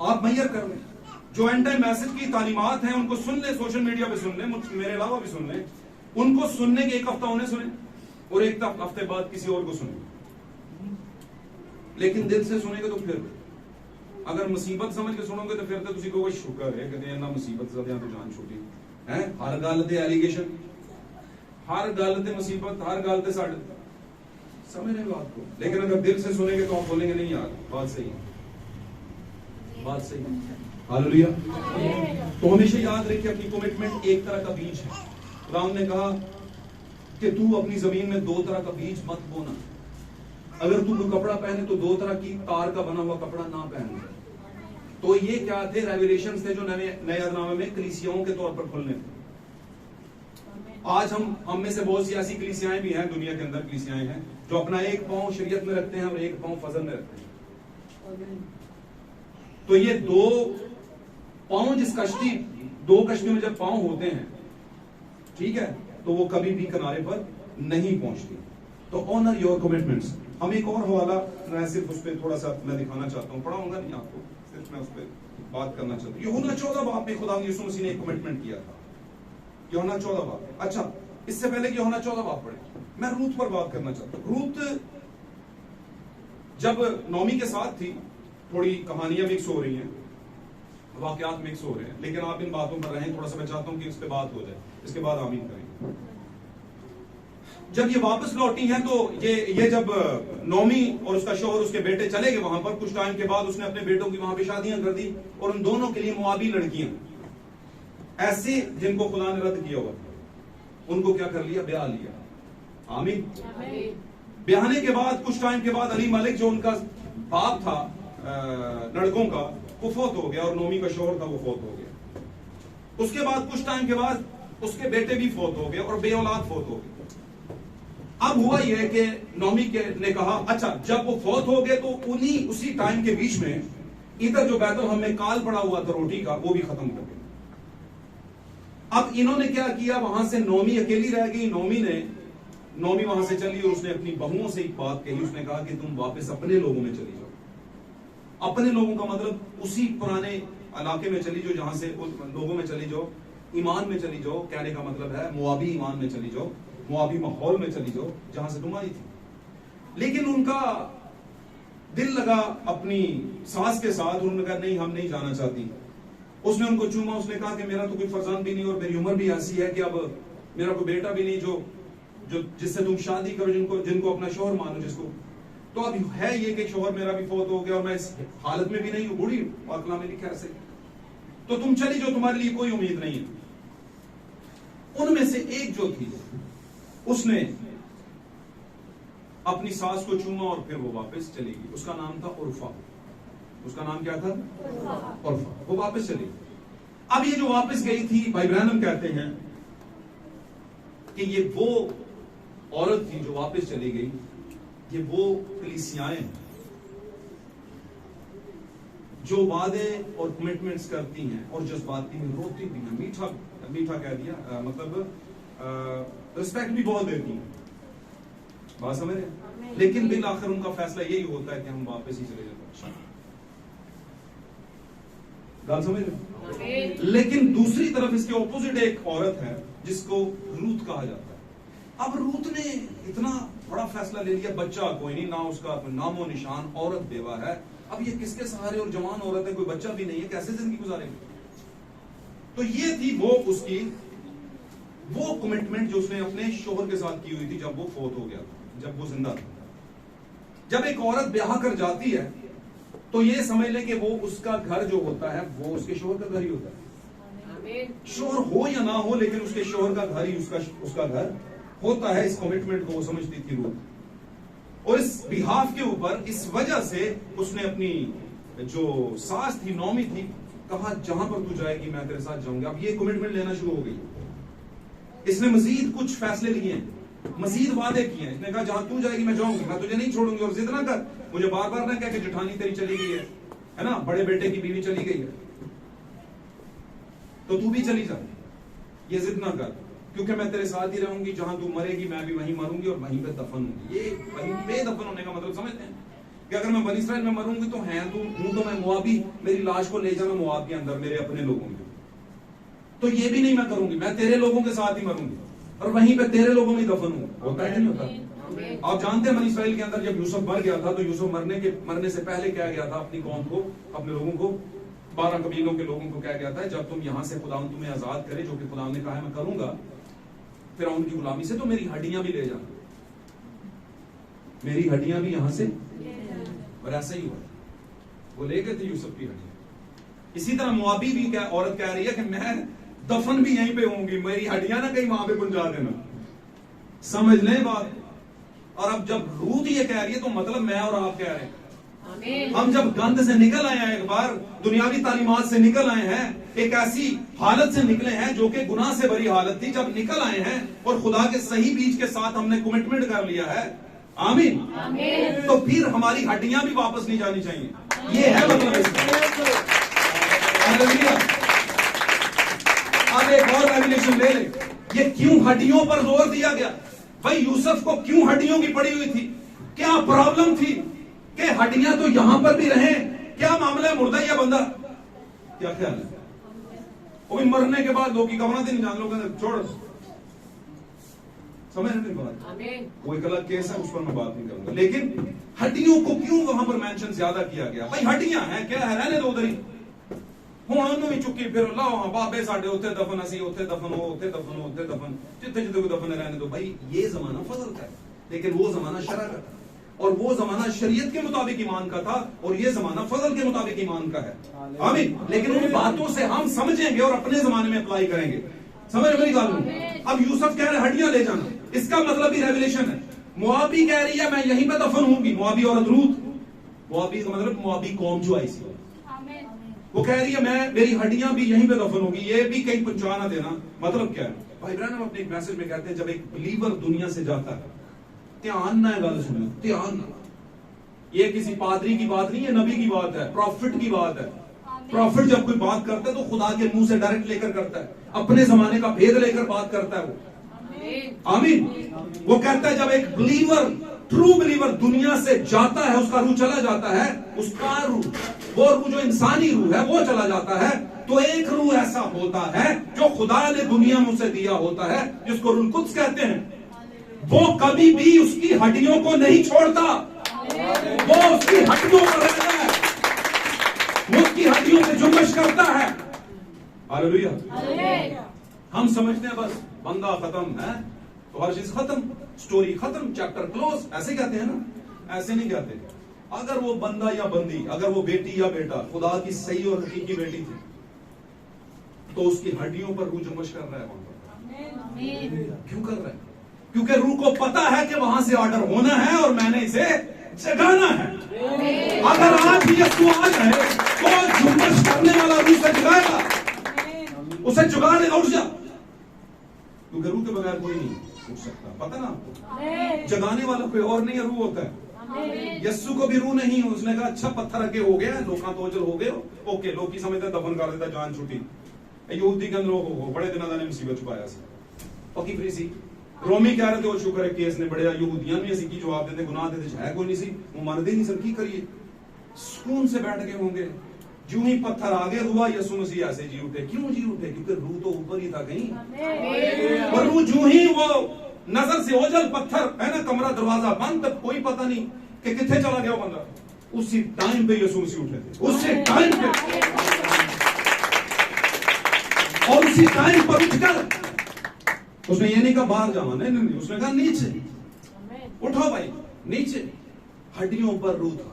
Speaker 1: آپ میئر کر لیں, جو اینڈ ٹائم میسج کی تعلیمات ہیں ان کو سن لیں, سوشل میڈیا پہ سن لیں, میرے علاوہ بھی سن لیں. ان کو سننے کے ایک ہفتہ انہیں سنیں اور ایک ہفتے بعد کسی اور کو سنیں. لیکن دل سے سنیں گے تو پھر اگر مصیبت سمجھ کے سنو گے تو پھر تو تسی کو شکر ہے کہ نہ مصیبت سے تو جان چھوٹی ہے. ہر گل تے ایلیگیشن, ہر گل تے مصیبت, ہر گل تے ساڈے سمجھ رہے بات کو. لیکن اگر دل سے سنیں گے تو آپ بولیں گے نہیں یار بات صحیح ہے, بات صحیح ہے. ہاللویا. تو ہمیشہ یاد رکھیں اپنی کمٹمنٹ ایک طرح کا بیج ہے. خدا نے کہا کہ تو اپنی زمین میں 2 طرح کا بیج مت بونا. اگر تو کوئی کپڑا پہنے تو 2 طرح کی تار کا بنا ہوا کپڑا نہ پہنے. تو یہ کیا تھے؟ ریویلیشنز تھے جو نئے عہد میں کلیسیاؤں کے طور پر کھلنے تھے. آج ہم میں سے بہت سی ایسی کلیسیائیں بھی ہیں, دنیا کے اندر کلیسیائیں ہیں جو اپنا ایک پاؤں شریعت میں رکھتے ہیں اور ایک پاؤں فضل میں رکھتے ہیں. تو یہ 2 پاؤں جس کشتی, 2 کشتیوں میں جب پاؤں ہوتے ہیں, ٹھیک ہے, تو وہ کبھی بھی کنارے پر نہیں پہنچتی. تو آنر یور کمٹمنٹس. ہم ایک اور حوالہ میں صرف اس پہ تھوڑا سا میں دکھانا چاہتا ہوں, پڑھاؤں گا نہیں آپ کو, صرف میں اس پہ بات کرنا چاہتا ہوں. یوحنا 14 باب میں خدا یسوع مسیح نے ایک کمٹمنٹ کیا تھا. یوحنا 14 باب. اچھا, اس سے پہلے کہ یوحنا 14 باب پڑھیں, میں روت پر بات کرنا چاہتا ہوں. روت جب نومی کے ساتھ تھی, تھوڑی کہانیاں مکس ہو رہی ہیں, واقعات مکس ہو رہے ہیں, لیکن آپ ان باتوں پر رہیں. تھوڑا سا میں چاہتا ہوں کہ اس پہ بات ہو جائے, اس کے بعد آمین کریں. جب یہ واپس لوٹی ہیں تو یہ جب نومی اور اس کا شوہر اس کے بیٹے چلے گئے وہاں پر, کچھ ٹائم کے بعد اس نے اپنے بیٹوں کی وہاں پہ شادیاں کر دی, اور ان دونوں کے لیے موابی لڑکیاں ایسی جن کو خدا نے رد کیا ہوا ان کو کیا کر لیا؟ بیاہ لیا. آمین. بیاہنے کے بعد کچھ ٹائم کے بعد علی ملک جو ان کا باپ تھا لڑکوں کا, وہ فوت ہو گیا, اور نومی کا شوہر تھا وہ فوت ہو گیا. اس کے بعد کچھ ٹائم کے بعد اس کے بیٹے بھی فوت ہو گئے اور بے اولاد فوت ہو گئے. اب ہوا یہ کہ نومی نے کہا اچھا جب وہ فوت ہو گئے تو اسی ٹائم کے بیچ میں ادھر جو بیت الحم میں کال پڑا ہوا تھا روٹی کا وہ بھی ختم کر دیا. اب انہوں نے کیا کیا, وہاں سے نومی اکیلی رہ گئی. نومی وہاں سے چلی اور اس نے اپنی بہوؤں سے ایک بات کہی. اس نے کہا کہ تم واپس اپنے لوگوں میں چلی جاؤ. اپنے لوگوں کا مطلب اسی پرانے علاقے میں چلی جاؤ جہاں سے لوگوں میں چلی جاؤ, ایمان میں چلی جاؤ. کہنے کا مطلب ہے موابی ایمان میں چلی جاؤ, موابی ماحول میں چلی جاؤ جہاں سے تم آئی تھی. لیکن ان کا دل لگا اپنی ساس کے ساتھ, انہوں نے کہا نہیں ہم نہیں جانا چاہتی. اس نے ان کو چوما, اس نے کہا کہ میرا تو کوئی فرزند بھی نہیں اور میری عمر بھی ایسی ہے کہ اب میرا کوئی بیٹا بھی نہیں جو جس سے تم شادی کرو, جن کو اپنا شوہر مانو جس کو. تو اب ہے یہ کہ شوہر میرا بھی فوت ہو گیا اور میں اس حالت میں بھی نہیں ہوں, بوڑھی اور کلام میں لکھا ایسے, تو تم چلی جو, تمہارے لیے کوئی امید نہیں ہے. ان میں سے ایک جو تھی اس نے اپنی ساس کو چوما اور پھر وہ واپس چلی گئی. اس کا نام تھا عرفہ. اس کا نام کیا تھا؟ عرفہ. وہ واپس چلی گئی. اب یہ جو واپس گئی تھی, بھائی برانم کہتے ہیں کہ یہ وہ عورت تھی جو واپس چلی گئی. یہ وہ کلیسیائیں جو وعدے اور کمٹمنٹس کرتی ہیں اور جذباتی میں روتی بھی ہیں. میٹھا کہہ دیا, مطلب رسپیکٹ بھی بہت دیتی ہیں, بات سمجھ رہے ہیں, لیکن بالآخر ان کا فیصلہ یہی ہوتا ہے کہ ہم واپس ہی چلے جاتے ہیں. گال سمجھ رہے ہیں. لیکن دوسری طرف اس کے اپوزٹ ایک عورت ہے جس کو روت کہا جاتا ہے. اب روت نے اتنا بڑا فیصلہ لے لیا, بچہ کوئی نہیں, نہ اس کا نام و نشان, عورت بیوہ ہے. اب یہ کس کے سہارے, اور جوان عورت ہے, کوئی بچہ بھی نہیں ہے, کیسے زندگی گزارے گی؟ تو یہ تھی وہ کمٹمنٹ جو اس نے اپنے شوہر کے ساتھ کی ہوئی تھی جب وہ فوت ہو گیا تھا, جب وہ زندہ تھا. جب ایک عورت بیاہ کر جاتی ہے تو یہ سمجھ لے کہ وہ اس کا گھر جو ہوتا ہے وہ اس کے شوہر کا گھر ہی ہوتا ہے. شوہر ہو یا نہ ہو, لیکن اس کے شوہر کا گھر ہی اس کا گھر ہوتا ہے. اس کمٹمنٹ کو وہ سمجھتی تھی روت, اور اس بہاف کے اوپر اس وجہ سے اس نے اپنی جو ساس تھی, نومی تھی, کہا جہاں پر تو جائے گی میں تیرے ساتھ جاؤں گا. اب یہ کمٹمنٹ لینا شروع ہو گئی. اس نے مزید کچھ فیصلے لیے ہیں, مزید وعدے کیے ہیں. اس نے کہا جہاں تو جائے گی میں جاؤں گی, میں تجھے نہیں چھوڑوں گی, اور ضد نہ کر, مجھے بار بار نہ کہہ کہ جٹھانی تیری چلی گئی ہے نا, بڑے بیٹے کی بیوی چلی گئی ہے تو بھی چلی جا, یہ ضد نہ کر, کیونکہ میں تیرے ساتھ ہی رہوں گی. جہاں تو مرے گی میں بھی وہیں مروں گی اور وہیں پہ دفن ہوں گی. یہ وہیں پہ دفن ہونے کا مطلب سمجھتے ہیں کہ اگر میں بنی اسرائیل میں مروں گی تو ہوں تو میں موابی, میری لاش کو لے جانا مواب کے اندر میرے اپنے لوگوں میں, تو یہ بھی نہیں میں کروں گی, میں تیرے لوگوں کے ساتھ ہی مروں گی. اور وہیں پہ تیرے لوگوں میں دفن ہوں. ہوتا ہے کہ نہیں ہوتا؟ آپ جانتے ہیں بنی اسرائیل کے اندر جب یوسف مر گیا تھا تو یوسف مرنے سے پہلے کیا گیا تھا اپنی قوم کو, اپنے لوگوں کو, 12 قبیلوں کے لوگوں کو کیا گیا تھا, جب تم یہاں سے خداوند تمہیں آزاد کرے, جو کہ خداوند نے کہا ہے میں کروں گا فرعون کی غلامی سے, تو میری ہڈیاں بھی لے جانا, میری ہڈیاں بھی یہاں سے. اور ایسا ہی ہوا, وہ لے گئے تھے یوسف کی ہڈیاں. اسی طرح موابی بھی کیا عورت کہہ رہی ہے کہ میں دفن بھی یہیں پہ ہوں گی, میری ہڈیاں نہ کہیں وہاں پہ پہنچا دینا. سمجھ لیں بات. اور اب جب روت یہ کہہ رہی ہے تو مطلب میں اور آپ کہہ رہے ہیں, ہم جب گند سے نکل آئے ہیں, ایک بار دنیاوی تعلیمات سے نکل آئے ہیں, ایک ایسی حالت سے نکلے ہیں جو کہ گناہ سے بری حالت تھی, جب نکل آئے ہیں اور خدا کے صحیح بیج کے ساتھ ہم نے کمٹمنٹ کر لیا ہے, آمین, تو پھر ہماری ہڈیاں بھی واپس نہیں جانی چاہیے. یہ ہے مطلب. اب ایک اور ریویلیشن لے لیں, یہ کیوں ہڈیوں پر زور دیا گیا؟ بھائی یوسف کو کیوں ہڈیوں کی پڑی ہوئی تھی؟ کیا پرابلم تھی کہ ہڈیاں تو یہاں پر بھی رہیں؟ کیا معاملہ ہے, مردہ یا بندہ؟ کیا خیال ہے؟ وہ مرنے کے بعد لوگ کی کمرہ نہیں جان, لوگ چھوڑ, سمجھ نہیں بات, وہ ایک الگ کیس ہے, اس پر میں بات نہیں کروں گا. لیکن ہڈیوں کو کیوں وہاں پر مینشن زیادہ کیا گیا؟ بھائی ہڈیاں ہیں, کیا ہے, رہنے دو ادھر ہی. ہوں انہوں بھی چکی پھر لاؤ بابے ساڈے اوتھے دفن, اسی اوتھے دفن ہو, اوتھے دفن ہو, اوتھے دفن, جتنے جتنے کو دفن رہنے دو. بھائی یہ زمانہ فضل کا ہے, لیکن وہ زمانہ شرع کا تھا, اور وہ زمانہ شریعت کے مطابق ایمان کا تھا, اور یہ زمانہ فضل کے مطابق ایمان کا ہے. آمین. لیکن ان باتوں سے ہم سمجھیں گے اور اپنے زمانے میں اپلائی کریں گے. سمجھ میری بات نہیں؟ اب یوسف کہہ رہے ہڈیاں لے جانا, اس کا مطلب ہی ریویلیشن ہے. موابی کہہ رہی ہے میں یہیں پہ دفن ہوں گی, موابی عورت روت, موابی کا مطلب موابی قوم جو آئی سی, وہ کہہ رہی ہے میں میری ہڈیاں بھی یہیں پہ دفن ہوگی, یہ بھی کہیں پہنچا نہ دینا. مطلب کیا ہے بھائی برہن, ہم اپنے ایک میسج میں کہتے ہیں جب ایک بلیور دنیا سے جاتا ہے, دھیان نہ گل سنیں, دھیان نہ, یہ کسی پادری کی بات نہیں ہے, نبی کی بات ہے, پروفٹ کی بات ہے. پروفٹ جب کوئی بات کرتا ہے تو خدا کے منہ سے ڈائریکٹ لے کر کرتا ہے, اپنے زمانے کا بھید لے کر بات کرتا ہے وہ. آمین. وہ کہتا ہے جب ایک بلیور, ٹرو بلیور دنیا سے جاتا ہے, اس کا روح چلا جاتا ہے, اس کا روح, وہ روح جو انسانی روح ہے وہ چلا جاتا ہے, تو ایک روح ایسا ہوتا ہے جو خدا نے دنیا میں اسے دیا ہوتا ہے, جس کو روح القدس کہتے ہیں. وہ کبھی بھی اس کی ہڈیوں کو نہیں چھوڑتا, وہ اس کی ہڈیوں پر رہتا ہے, وہ اس کی ہڈیوں سے جنبش کرتا ہے. ہاللیلویہ. ہم سمجھتے ہیں بس بندہ ختم ہے تو ہر چیز ختم, سٹوری ختم, چیپٹر کلوز, ایسے کہتے ہیں نا. ایسے نہیں کہتے. اگر وہ بندہ یا بندی, اگر وہ بیٹی یا بیٹا خدا کی صحیح اور حقیقی بیٹی تھی, تو اس کی ہڈیوں پر روح جنبش کر رہا ہے وہاں پر. کیوں کر رہا ہے؟ کیونکہ روح کو پتا ہے کہ وہاں سے آرڈر ہونا ہے اور میں نے اسے جگانا ہے. اگر آج بھی یسوع آ جائے تو جنبش کرنے والا روح سے جگائے گا, اسے جگا دے گا, اٹھ جا. کیونکہ روح کے بغیر کوئی نہیں اٹھ سکتا. پتا نا آپ کو, جگانے والا کوئی اور نہیں ہے, روح ہوتا ہے. یسوع کو بھی روح نہیں ہے. اس نے کہا اچھا پتھر رکھے ہو گیا, لوکاں تو اجل ہو گئے, اوکے, لوگ کی سمجھتے دفن کر دیتا, جان چھوٹی. یہودی کے اندر ہو بڑے دنوں نے مصیبت چھپایا سی پکی فری سی. رومی کہہ رہے تھے وہ شکر ہے کیس نے بڑے یہودیاں بھی اسی کی جواب دیتے, گناہ دیتے ہے کوئی نہیں سی, وہ مردے نہیں سر, کی کریے, سکون سے بیٹھ گئے ہوں گے. جو ہی پتھر آگے ہوا یسوع مسیح ایسے جی اٹھے. کیوں جی اٹھے؟ کیونکہ روح تو اوپر ہی تھا کہیں, اور روح جو ہی وہ نظر سے اوجھل پتھر ہے نا, کمرہ دروازہ بند, تب کوئی پتہ نہیں کہ کتنے چلا گیا وہ بندہ. اسی ٹائم پہ یسوع مسیح اٹھے تھے, اسی ٹائم پہ, اور اسی ٹائم پر اٹھ کر اس نے یہ نہیں کہا باہر جاؤ, نہیں, اس نے کہا نیچے اٹھو بھائی, نیچے. ہڈیوں پر روح تھا.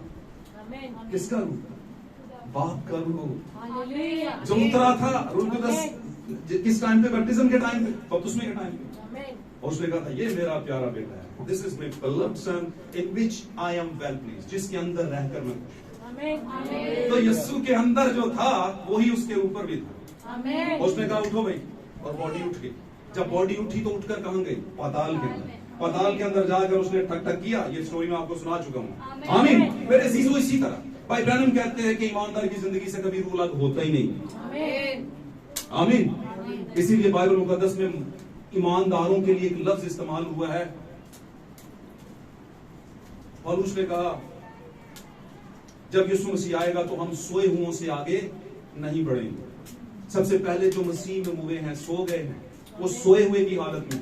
Speaker 1: کس کا روح؟ باپ کا روح جو اترا تھا روح القدس کس ٹائم پہ؟ بیپٹزم کے ٹائم پہ, بپتسمے کے ٹائم پہ. اور اس نے کہا تھا یہ میرا پیارا بیٹا ہے, this is my beloved son in which I am well pleased, جس کے اندر رہ کر میں خوش. تو یسوع کے اندر جو تھا وہی اس کے اوپر بھی تھا. اس نے کہا اٹھو بھائی, اور باڈی اٹھ گئی. جب باڈی اٹھی تو اٹھ کر کہاں گئی؟ پاتال کے اندر. پاتال کے اندر جا کر اس نے ٹھک ٹھک کیا. یہ سٹوری میں آپ کو سنا چکا ہوں. آمین. میرے عزیزو اسی طرح بھائی برانم کہتے ہیں کہ ایماندار کی زندگی سے کبھی روح الگ ہوتا ہی نہیں. آمین. اسی لیے بائبل مقدس میں ایمانداروں کے لیے ایک لفظ استعمال ہوا ہے. پالوس نے کہا جب یسوع مسیح آئے گا تو ہم سوئے ہوں سے آگے نہیں بڑھیں گے. سب سے پہلے جو مسیح میں ہوئے ہیں, سو گئے ہیں, وہ سوئے ہوئے کی حالت میں.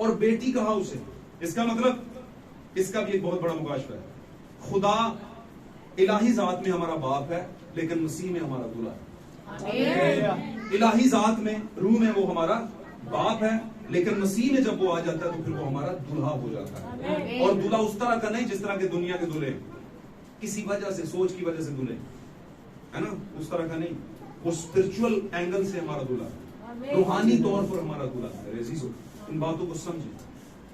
Speaker 3: اور بیٹی کہا اسے. اس کا مطلب اس کا بھی ایک بہت بڑا مکاشفہ ہے. خدا الہی ذات میں ہمارا باپ ہے لیکن مسیح میں ہمارا دلہا ہے. الہی ذات میں روح میں وہ ہمارا باپ ہے لیکن مسیح میں جب وہ آ جاتا ہے تو پھر وہ ہمارا دلہا ہو جاتا ہے. اور دلہا اس طرح کا نہیں جس طرح کے دنیا کے دلہے کسی وجہ سے سوچ کی وجہ سے دلہے ہے نا, اس طرح کا نہیں. وہ اسپرچل اینگل سے ہمارا دلہا, روحانی طور پر ہمارا دلہا ہے. عزیزو ان باتوں کو سمجھے,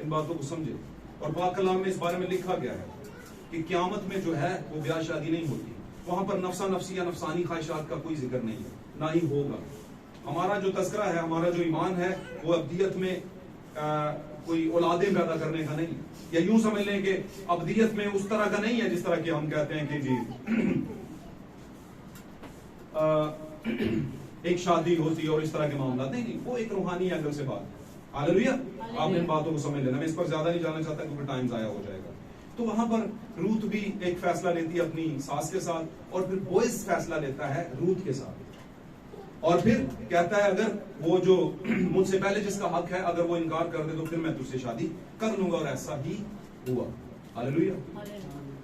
Speaker 3: ان باتوں کو سمجھے. اور پاک کلام میں اس بارے میں لکھا گیا ہے کہ قیامت میں جو ہے وہ بیاہ شادی نہیں ہوتی. وہاں پر نفسا نفسی یا نفسانی خواہشات کا کوئی ذکر نہیں ہے, نہ ہی ہوگا. ہمارا جو تذکرہ ہے, ہمارا جو ایمان ہے وہ ابدیت میں کوئی اولادیں پیدا کرنے کا نہیں, یا یوں سمجھ لیں کہ ابدیت میں اس طرح کا نہیں ہے جس طرح کہ ہم کہتے ہیں کہ جی ایک شادی ہوتی اور اس طرح کے معاملات. نہیں, وہ ایک روحانی اینگل سے بات. ہاللیلویا. آپ ان باتوں کو سمجھ لینا. میں اس پر زیادہ نہیں جانا چاہتا کیونکہ ٹائم ضائع ہو جائے گا. تو وہاں پر روت بھی ایک فیصلہ لیتی ہے اپنی ساس کے ساتھ, اور پھر بوئز فیصلہ لیتا ہے روت کے ساتھ, اور پھر کہتا ہے اگر وہ جو مجھ سے پہلے جس کا حق ہے اگر وہ انکار کر دے تو پھر میں تجھ سے شادی کر لوں گا, اور ایسا ہی ہوا. ہاللیلویا.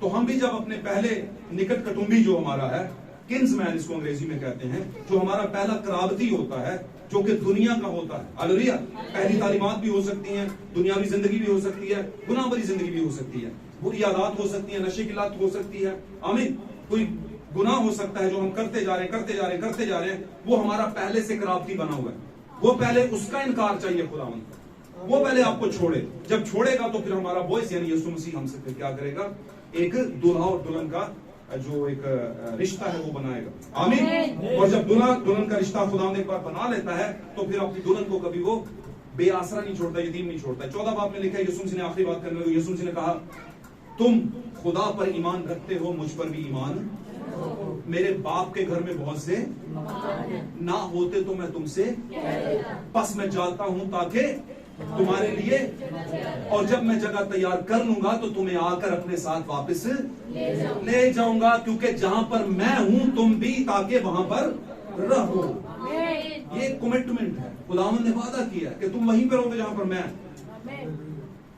Speaker 3: تو ہم بھی جب اپنے پہلے نکٹ کٹمبی جو ہمارا ہے, کنز مین اس کو انگریزی میں کہتے ہیں, جو ہمارا پہلا قرابتی ہوتا ہے جو کہ دنیا کا ہوتا ہے. ہاللیلویا. پہلی تعلیمات بھی ہو سکتی ہیں, دنیاوی زندگی بھی ہو سکتی ہے, گناہ بری زندگی بھی ہو سکتی ہے, بری عادات ہو سکتی ہیں, نشے کی لت ہو سکتی ہے. آمین. کوئی گناہ ہو سکتا ہے جو ہم کرتے جا رہے ہیں, وہ ہمارا پہلے سے قرابتی بنا ہوا ہے. وہ پہلے اس کا انکار چاہیے خداوند کو, وہ پہلے آپ کو چھوڑے. جب چھوڑے گا تو پھر ہمارا بوئس یعنی یسوع مسیح ہم سے پھر کیا کرے گا, ایک دلہا اور دلہن کا جو ایک رشتہ ہے وہ بنائے گا. آمین. اور جب دلہا دلہن کا رشتہ خداوند ایک بار بنا لیتا ہے تو پھر اپنی دلہن کو کبھی وہ بے آسرا نہیں چھوڑتا, یتیم نہیں چھوڑتا. 14 باب میں لکھا ہے, یسوع مسیح نے آخری بات کرنے لگے, یسوع مسیح نے کہا تم خدا پر ایمان رکھتے ہو, مجھ پر بھی ایمان. میرے باپ کے گھر میں بہت سے نہ ہوتے تو میں تم سے, بس میں جاتا ہوں تاکہ تمہارے لیے, اور جب میں جگہ تیار کر لوں گا تو تمہیں آ کر اپنے ساتھ واپس لے جاؤں گا, کیونکہ جہاں پر میں ہوں تم بھی تاکہ وہاں پر رہو. یہ کمٹمنٹ ہے, خداوند نے وعدہ کیا کہ تم وہیں پر رہو گے جہاں پر میں.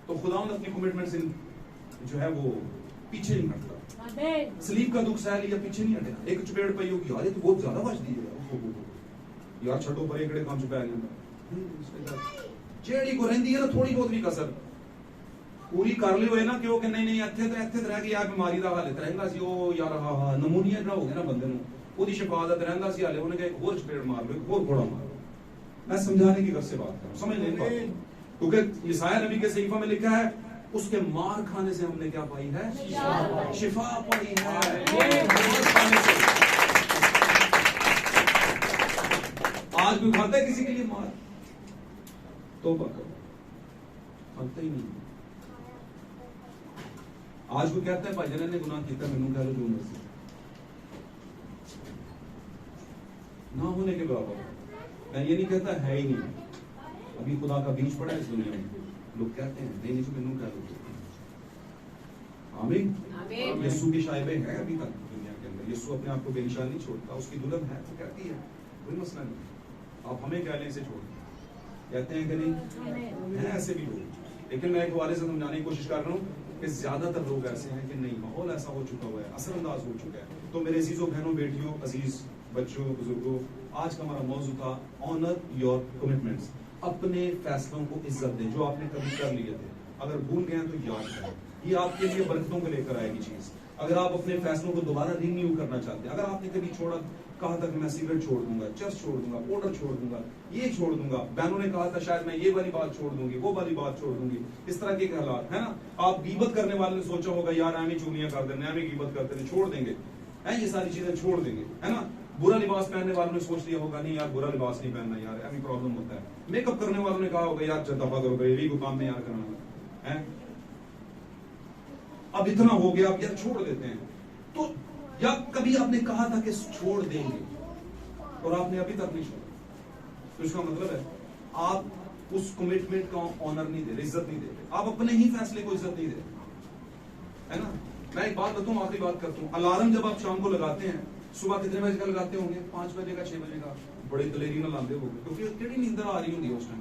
Speaker 3: تو خداوند اپنی کمٹمنٹ سے جو ہے وہ پیچھے نہیں ہٹتا. سلیپ کا دکھ سہ لیا, پیچھے نہیں ہٹے. ایک چپیڑ پئی ہوگی, یار یہ تو بہت زیادہ بچ دی ہے یار, چھٹو پر ایکڑے کام چپا گیا جیڑی کو رہندی ہے نا تھوڑی بہت بھی کسر پوری کر لی ہوئے نا کہ وہ کہ نہیں اتھے رہ گئی یار بیماری دا حالت رہندا سی, او یار ہاں نمونیا جڑا ہو گیا نا بندے نو, اودی شفاعت رہندا سی, حالے انہوں نے ایک اور چپیڑ مار لو, ایک اور گھوڑا مار لو. میں سمجھانے کی غرض سے بات کر رہا ہوں, سمجھ لیں بات, کیونکہ یسایہ نبی کے صحیفہ میں لکھا ہے اس کے مار کھانے سے ہم نے کیا پائی ہے, شفا پائی ہے. آج بھی کھاتا ہے کسی کے لیے مار, توبہ کرو, کھاتا ہی نہیں. آج کو کہتا ہے بھائی جنہیں نے گناہ کیا, میں کہہ لو جو مرضی نہ ہونے کے برابر. میں یہ نہیں کہتا ہے ہی نہیں, ابھی خدا کا بیج پڑا ہے اس دنیا میں. لوگ کہتے ہیں نہیں جو میں کہہ لوں. آمین. یسوع کے شائبے ہیں ابھی تک دنیا کے اندر. یسوع اپنے آپ کو بے نشان نہیں چھوڑتا, اس کی دلہن ہے وہ کہتی ہے, کوئی مسئلہ نہیں. آپ ہمیں کہہ لیں اسے چھوڑ, کہتے ہیں کہ نہیں ہیں ایسے بھی لوگ. لیکن میں ایک حوالے سے سمجھانے کی کوشش کر رہا ہوں کہ زیادہ تر لوگ ایسے ہیں کہ نہیں, ماحول ایسا ہو چکا ہوا ہے, اثر انداز ہو چکا ہے. تو میرے عزیزوں, بہنوں, بیٹیوں, عزیز بچوں, بزرگوں, آج کا ہمارا موضوع تھا آنر یور کمٹمنٹس. اپنے فیصلوں کو عزت دیں جو آپ نے کبھی کر لیے تھے. اگر بھول گئے تو یاد کریں, یہ آپ کے لیے برکتوں کو لے کر آئے گی چیز. اگر آپ اپنے فیصلوں کو دوبارہ رینیو کرنا چاہتے ہیں, اگر آپ نے کبھی چھوڑا, کہا تھا کہ میں سگریٹ چھوڑ دوں گا, چرس چھوڑ دوں گا, پاؤڈر چھوڑ دوں گا, یہ چھوڑ دوں گا, بہنوں نے کہا تھا شاید میں یہ والی بات چھوڑ دوں گی, وہ والی بات چھوڑ دوں گی, اس طرح کے حالات ہے نا. آپ غیبت کرنے والے نے سوچا ہوگا یار ہمیں چولیاں کر دینا, ہمیں غیبت کرتے ہیں, چھوڑ دیں گے, یہ ساری چیزیں چھوڑ دیں گے, ہے نا. برا لباس پہننے والوں نے سوچ لیا ہوگا نہیں یار برا لباس نہیں پہننا یار, ابھی پرابلم ہوتا ہے. میک اپ کرنے والوں نے کہا ہوگا یار دفعہ کرو, یہ کو کام میں یار کرنا ہے, اب اتنا ہو گیا, اب یار چھوڑ دیتے ہیں. تو یا کبھی آپ نے کہا تھا کہ چھوڑ دیں گے اور آپ نے ابھی تک نہیں چھوڑا, تو اس کا مطلب ہے آپ اس کمٹمنٹ کا آنر نہیں دے رہے, عزت نہیں دے رہے, آپ اپنے ہی فیصلے کو عزت نہیں دے رہے, ہے نا. میں ایک بات بتاؤں, آخری بات کرتا ہوں. الارم جب آپ شام کو لگاتے ہیں, صبح کتنے بجے کا لگاتے ہوں گے, 5 بجے کا, 6 بجے کا, بڑے دلیری نہ لاندے ہو گے, کیونکہ کیڑی نیندر آ رہی ہوگی اس ٹائم.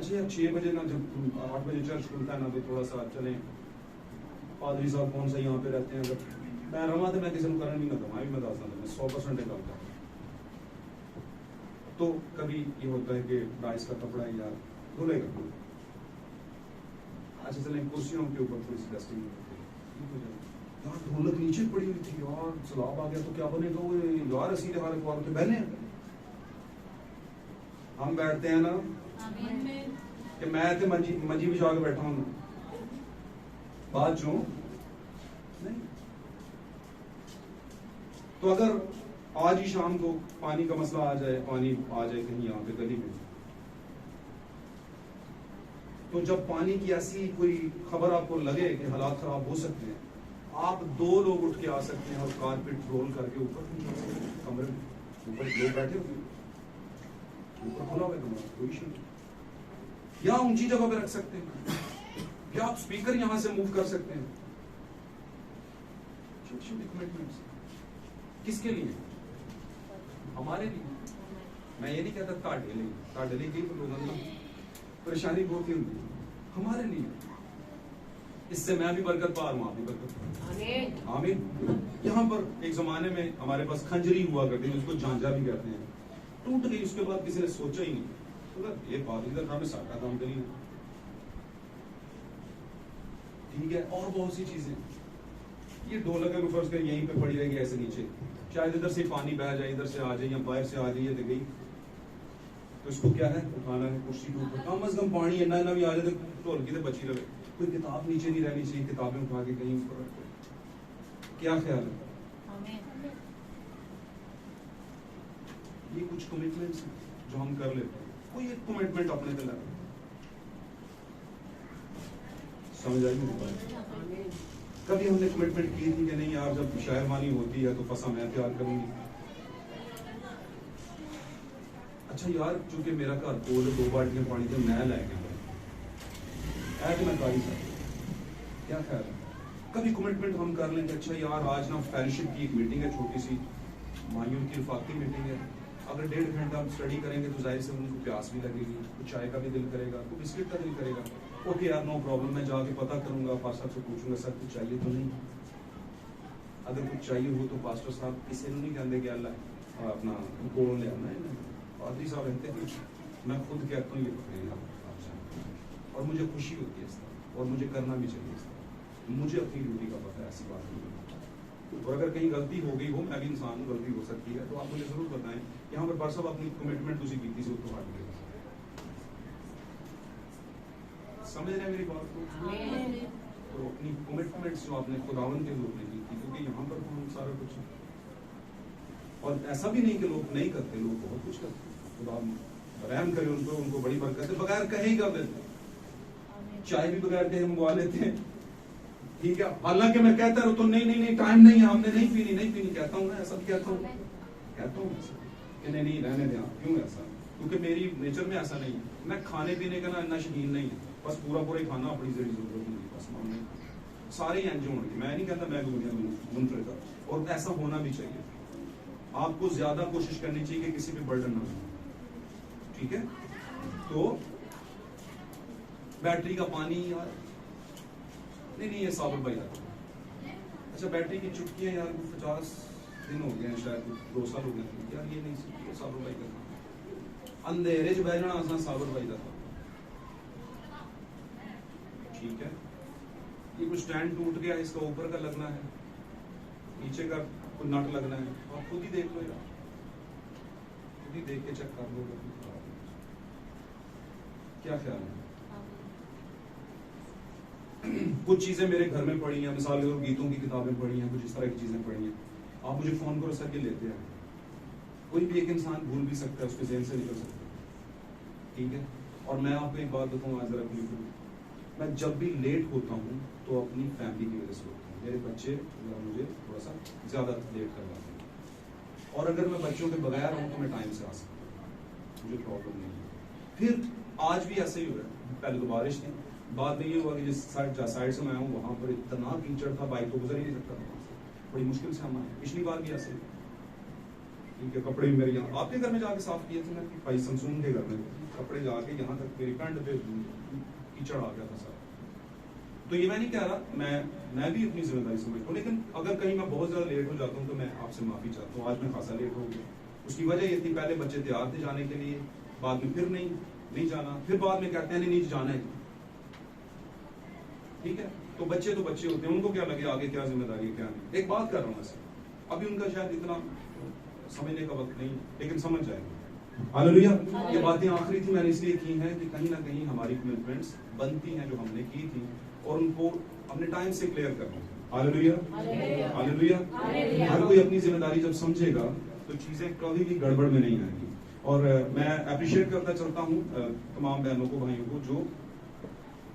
Speaker 3: اچھا یار 6 بجے نا جب 8 بجے چرچ کھلتا ہے نا تو تھوڑا سا چلیں پادری صاحب کون سا یہاں پہ رہتے ہیں اگر میں رہا تو میں کسی کو کرنا نہیں کرتا ہوں میں دس میں 100% کرتا ہوں تو کبھی یہ ہوتا ہے کہ ڈائس کا کپڑا ہے یار دھلے گا اچھا چلیں کرسیوں کے اوپر تھوڑی سی ڈسٹنگ یار ڈھولک نیچے پڑی ہوئی تھی یار سیلاب آ گیا تو کیا بنے گا وہ یار اسی ہمارے کو کے بہنے ہم بیٹھتے ہیں نا کہ میں تے منجی بچھا کے بیٹھا ہوں بات جو نہیں تو اگر آج ہی شام کو پانی کا مسئلہ آ جائے پانی آ جائے کہیں یہاں پہ گلی میں تو جب پانی کی ایسی کوئی خبر آپ کو لگے کہ حالات خراب ہو سکتے ہیں آپ 2 لوگ اٹھ کے آ سکتے ہیں اور کارپیٹ رول کر کے اوپر کمرے میں اوپر لوگ بیٹھے ہوئے اوپر کھلا ہوا کمرہ کوئی ایشو نہیں یا اونچی جگہ پہ رکھ سکتے ہیں یا آپ اسپیکر یہاں سے موو کر سکتے ہیں چھوٹی چھوٹی کمٹمنٹس کس کے لیے ہمارے لیے میں یہ نہیں کہتا تاڑے لے گئی تو لوگ پریشانی بہت ہی ہوتی ہے ہمارے لیے اس سے میں بھی برکت پا رہا ہوں آپ بھی برکت پا آمین یہاں پر ایک زمانے میں ہمارے پاس کھنجری ہوا کرتی ہے اس کو جھانجھا بھی کہتے ہیں ٹوٹ گئی اس کے بعد کسی نے سوچا ہی نہیں یہ پادری کا کام ہے ساٹا کام کری ٹھیک ہے اور بہت سی چیزیں یہ ڈھولک ہے فرض کر یہیں پہ پڑی رہے گی ایسے نیچے شاید ادھر سے پانی بہ جائے ادھر سے آ جائے یا باہر سے آ جائے تو گئی تو اس کو کیا ہے اٹھانا ہے کرسی کے اوپر کم از کم پانی اینا بھی آ جائے تو ڈھولکی تو بچی رہے کوئی کتاب نیچے نہیں رہنی چاہیے کتابیں اٹھا کے کہیں اوپر رکھو کیا خیال ہے یہ کچھ کمٹمنٹس ہیں جو ہم کر لیتے ہیں کوئی ایک کمٹمنٹ اپنے دل ہے سمجھ آئی میری بات کبھی ہم نے کمٹمنٹ کی تھی کہ نہیں یار جب شاعرمانی ہوتی ہے تو فصا میں تیار کروں گی اچھا یار چونکہ میرا گھر کو 2 بالٹیاں پانی سے میں لے گیا ایسے میں کاری سکتا کیا خیال ہے کبھی کمٹمنٹ ہم کر لیں کہ اچھا یار آج نا فیلوشپ کی ایک میٹنگ ہے چھوٹی سی مائیوں کی رفاقتی میٹنگ ہے اگر 1.5 گھنٹہ ہم اسٹڈی کریں گے تو ظاہر سے ان کو پیاس بھی لگے گی کچھ چائے کا بھی دل کرے گا کوئی بسکٹ کا دل کرے گا اوکے یار نو پرابلم میں جا کے پتہ کروں گا پاسٹر سے پوچھوں گا سر کچھ چاہیے تو نہیں اگر کچھ چاہیے ہو تو پاسٹر صاحب کسی نے نہیں کہتے کہ اللہ اپنا کوڑوں لے آنا ہے پادری صاحب رہتے ہیں میں خود کہتا ہوں یہ پکڑے گا اور مجھے خوشی ہوتی ہے اس طرح اور مجھے کرنا بھی چاہیے اس طرح مجھے اپنی ڈیوٹی کا پتہ ہے ایسی بات نہیں اور اگر کہیں غلطی ہو گئی ہو میں بھی انسان ہوں غلطی ہو سکتی ہے تو آپ مجھے ضرور بتائیں یہاں پر بار صاحب اپنی کمٹمنٹ اسی کی سے تو ہٹ گئے سمجھ رہے ہیں میری بات کو تو اپنی کمٹمنٹس جو آپ نے خداوند کے روپ میں کی تھی کیونکہ یہاں پر ہم سارا کچھ اور ایسا بھی نہیں کہ لوگ نہیں کرتے لوگ بہت کچھ کرتے خدا رحم کرے ان کو بڑی برکت ہے بغیر کہیں ہی کر دیتے چائے بھی بغیر کہیں منگوا لیتے ہیں ٹھیک ہے حالانکہ میں کہتا رہتا ہوں نہیں ٹائم نہیں ہے ہم نے نہیں پینی کہتا ہوں نا ایسا بھی کہتا ہوں کہ نہیں رہنے دیں کیوں ایسا کیونکہ میری نیچر میں ایسا نہیں ہے میں کھانے پینے کا نا اتنا شوقین نہیں ہے بس پورا ہی کھانا اپنی ذریعے ضرورت نہیں بس سارے انجو ہوں گے میں نہیں کہتا میں دنیا منفرد کا اور ایسا ہونا بھی چاہیے آپ کو زیادہ کوشش کرنی چاہیے کہ کسی پہ برڈن نہ ہو ٹھیک ہے تو بیٹری کا پانی یار نہیں یہ صابر بھائی اچھا بیٹری کی چٹکیاں یار 50 دن ہو گئے ہیں شاید 2 سال ہو گئے یار یہ نہیں صابر بھائی کا اندھیرے چ بہ جانا آسان صابر بھائی کا ٹھیک ہے یہ کچھ اسٹینڈ ٹوٹ گیا اس کا اوپر کا لگنا ہے نیچے کا کوئی نٹ لگنا ہے آپ خود ہی دیکھ لو یار خود ہی دیکھ کے چیک کر لو کیا خیال ہے کچھ چیزیں میرے گھر میں پڑھی ہیں مثال کے طور گیتوں کی کتابیں پڑھی ہیں کچھ اس طرح کی چیزیں پڑھی ہیں آپ مجھے فون کرو سر کے لیتے ہیں کوئی بھی ایک انسان بھول بھی سکتا ہے اس کے ذہن سے نکل سکتا ہے ٹھیک ہے اور میں آپ کو ایک بات بتاؤں آج ذرا کلیئر میں جب بھی لیٹ ہوتا ہوں تو اپنی فیملی کی وجہ سے ہوتا ہوں میرے بچے مجھے تھوڑا سا زیادہ لیٹ کرواتے ہیں اور اگر میں بچوں کے بغیر ہوں تو میں ٹائم سے آ سکتا ہوں مجھے پرابلم نہیں ہے پھر آج بھی ایسے ہی ہو رہا ہے پہلے تو بارش تھی بات نہیں یہ ہوا کہ جس سائڈ سے میں آؤں وہاں پر اتنا کیچڑ تھا بائک تو گزر ہی نہیں سکتا تھا بڑی مشکل سے ہم آئے پچھلی بار بھی ایسے ٹھیک ہے کپڑے بھی میرے یہاں آپ کے گھر میں جا کے صاف کیے تھے میں بھائی سمسون کے گھر میں کپڑے جا کے یہاں تک میری پینٹ پہ کیچڑ آ گیا تھا سر. تو یہ میں نہیں کہہ رہا, میں بھی اپنی ذمہ داری سمجھتا ہوں, لیکن اگر کہیں میں بہت زیادہ لیٹ ہو جاتا ہوں تو میں آپ سے معافی چاہتا ہوں. آج میں خاصا لیٹ ہو گیا. اس کی وجہ یہ تھی, پہلے بچے تیار تھے جانے کے لیے, بعد میں پھر نہیں جانا, پھر بعد میں کہتے ہیں نہیں جانا ہے. ٹھیک ہے, تو بچے ہوتے ہیں, ان کو کیا لگے آگے کیا ذمہ داری ہے کیا نہیں. ایک بات کر رہا ہوں میں سر, ابھی ان کا شاید اتنا سمجھنے کا وقت نہیں, لیکن سمجھ جائیں گے. ہاللیلویا. یہ باتیں آخری تھی میں نے اس لیے کی ہیں کہ کہیں نہ کہیں ہماری کمٹمنٹس بنتی ہیں جو ہم نے کی تھی, اور ان کو ہم نے ٹائم سے کلیئر کرنا ہے. ہاللیلویا, ہاللیلویا. ہر کوئی اپنی ذمہ داری جب سمجھے گا تو چیزیں کبھی بھی گڑبڑ میں نہیں آئیں گی. اور میں اپریشیٹ کرتا چلتا ہوں تمام بہنوں کو, بھائیوں کو جو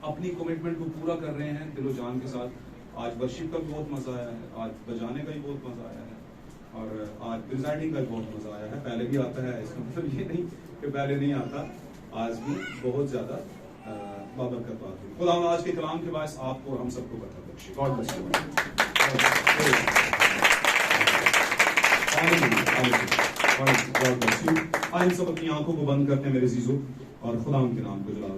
Speaker 3: اپنی کمٹمنٹ کو پورا کر رہے ہیں دل و جان کے ساتھ. آج ورشپ کا بھی بہت مزہ آیا ہے, آج بجانے کا بھی بہت مزہ آیا ہے, اور آج پریزائڈنگ کا بھی بہت مزہ آیا ہے. پہلے بھی آتا ہے, اس کا مطلب یہ نہیں کہ پہلے نہیں آتا, آج بھی بہت زیادہ بابرکت بات ہوئی. خدا آج کے کلام کے باعث آپ کو اور ہم سب کو برکت بخشے. God bless you. آج ہم سب اپنی آنکھوں کو بند کرتے ہیں میرے عزیزوں, اور خدا کے نام کو جلال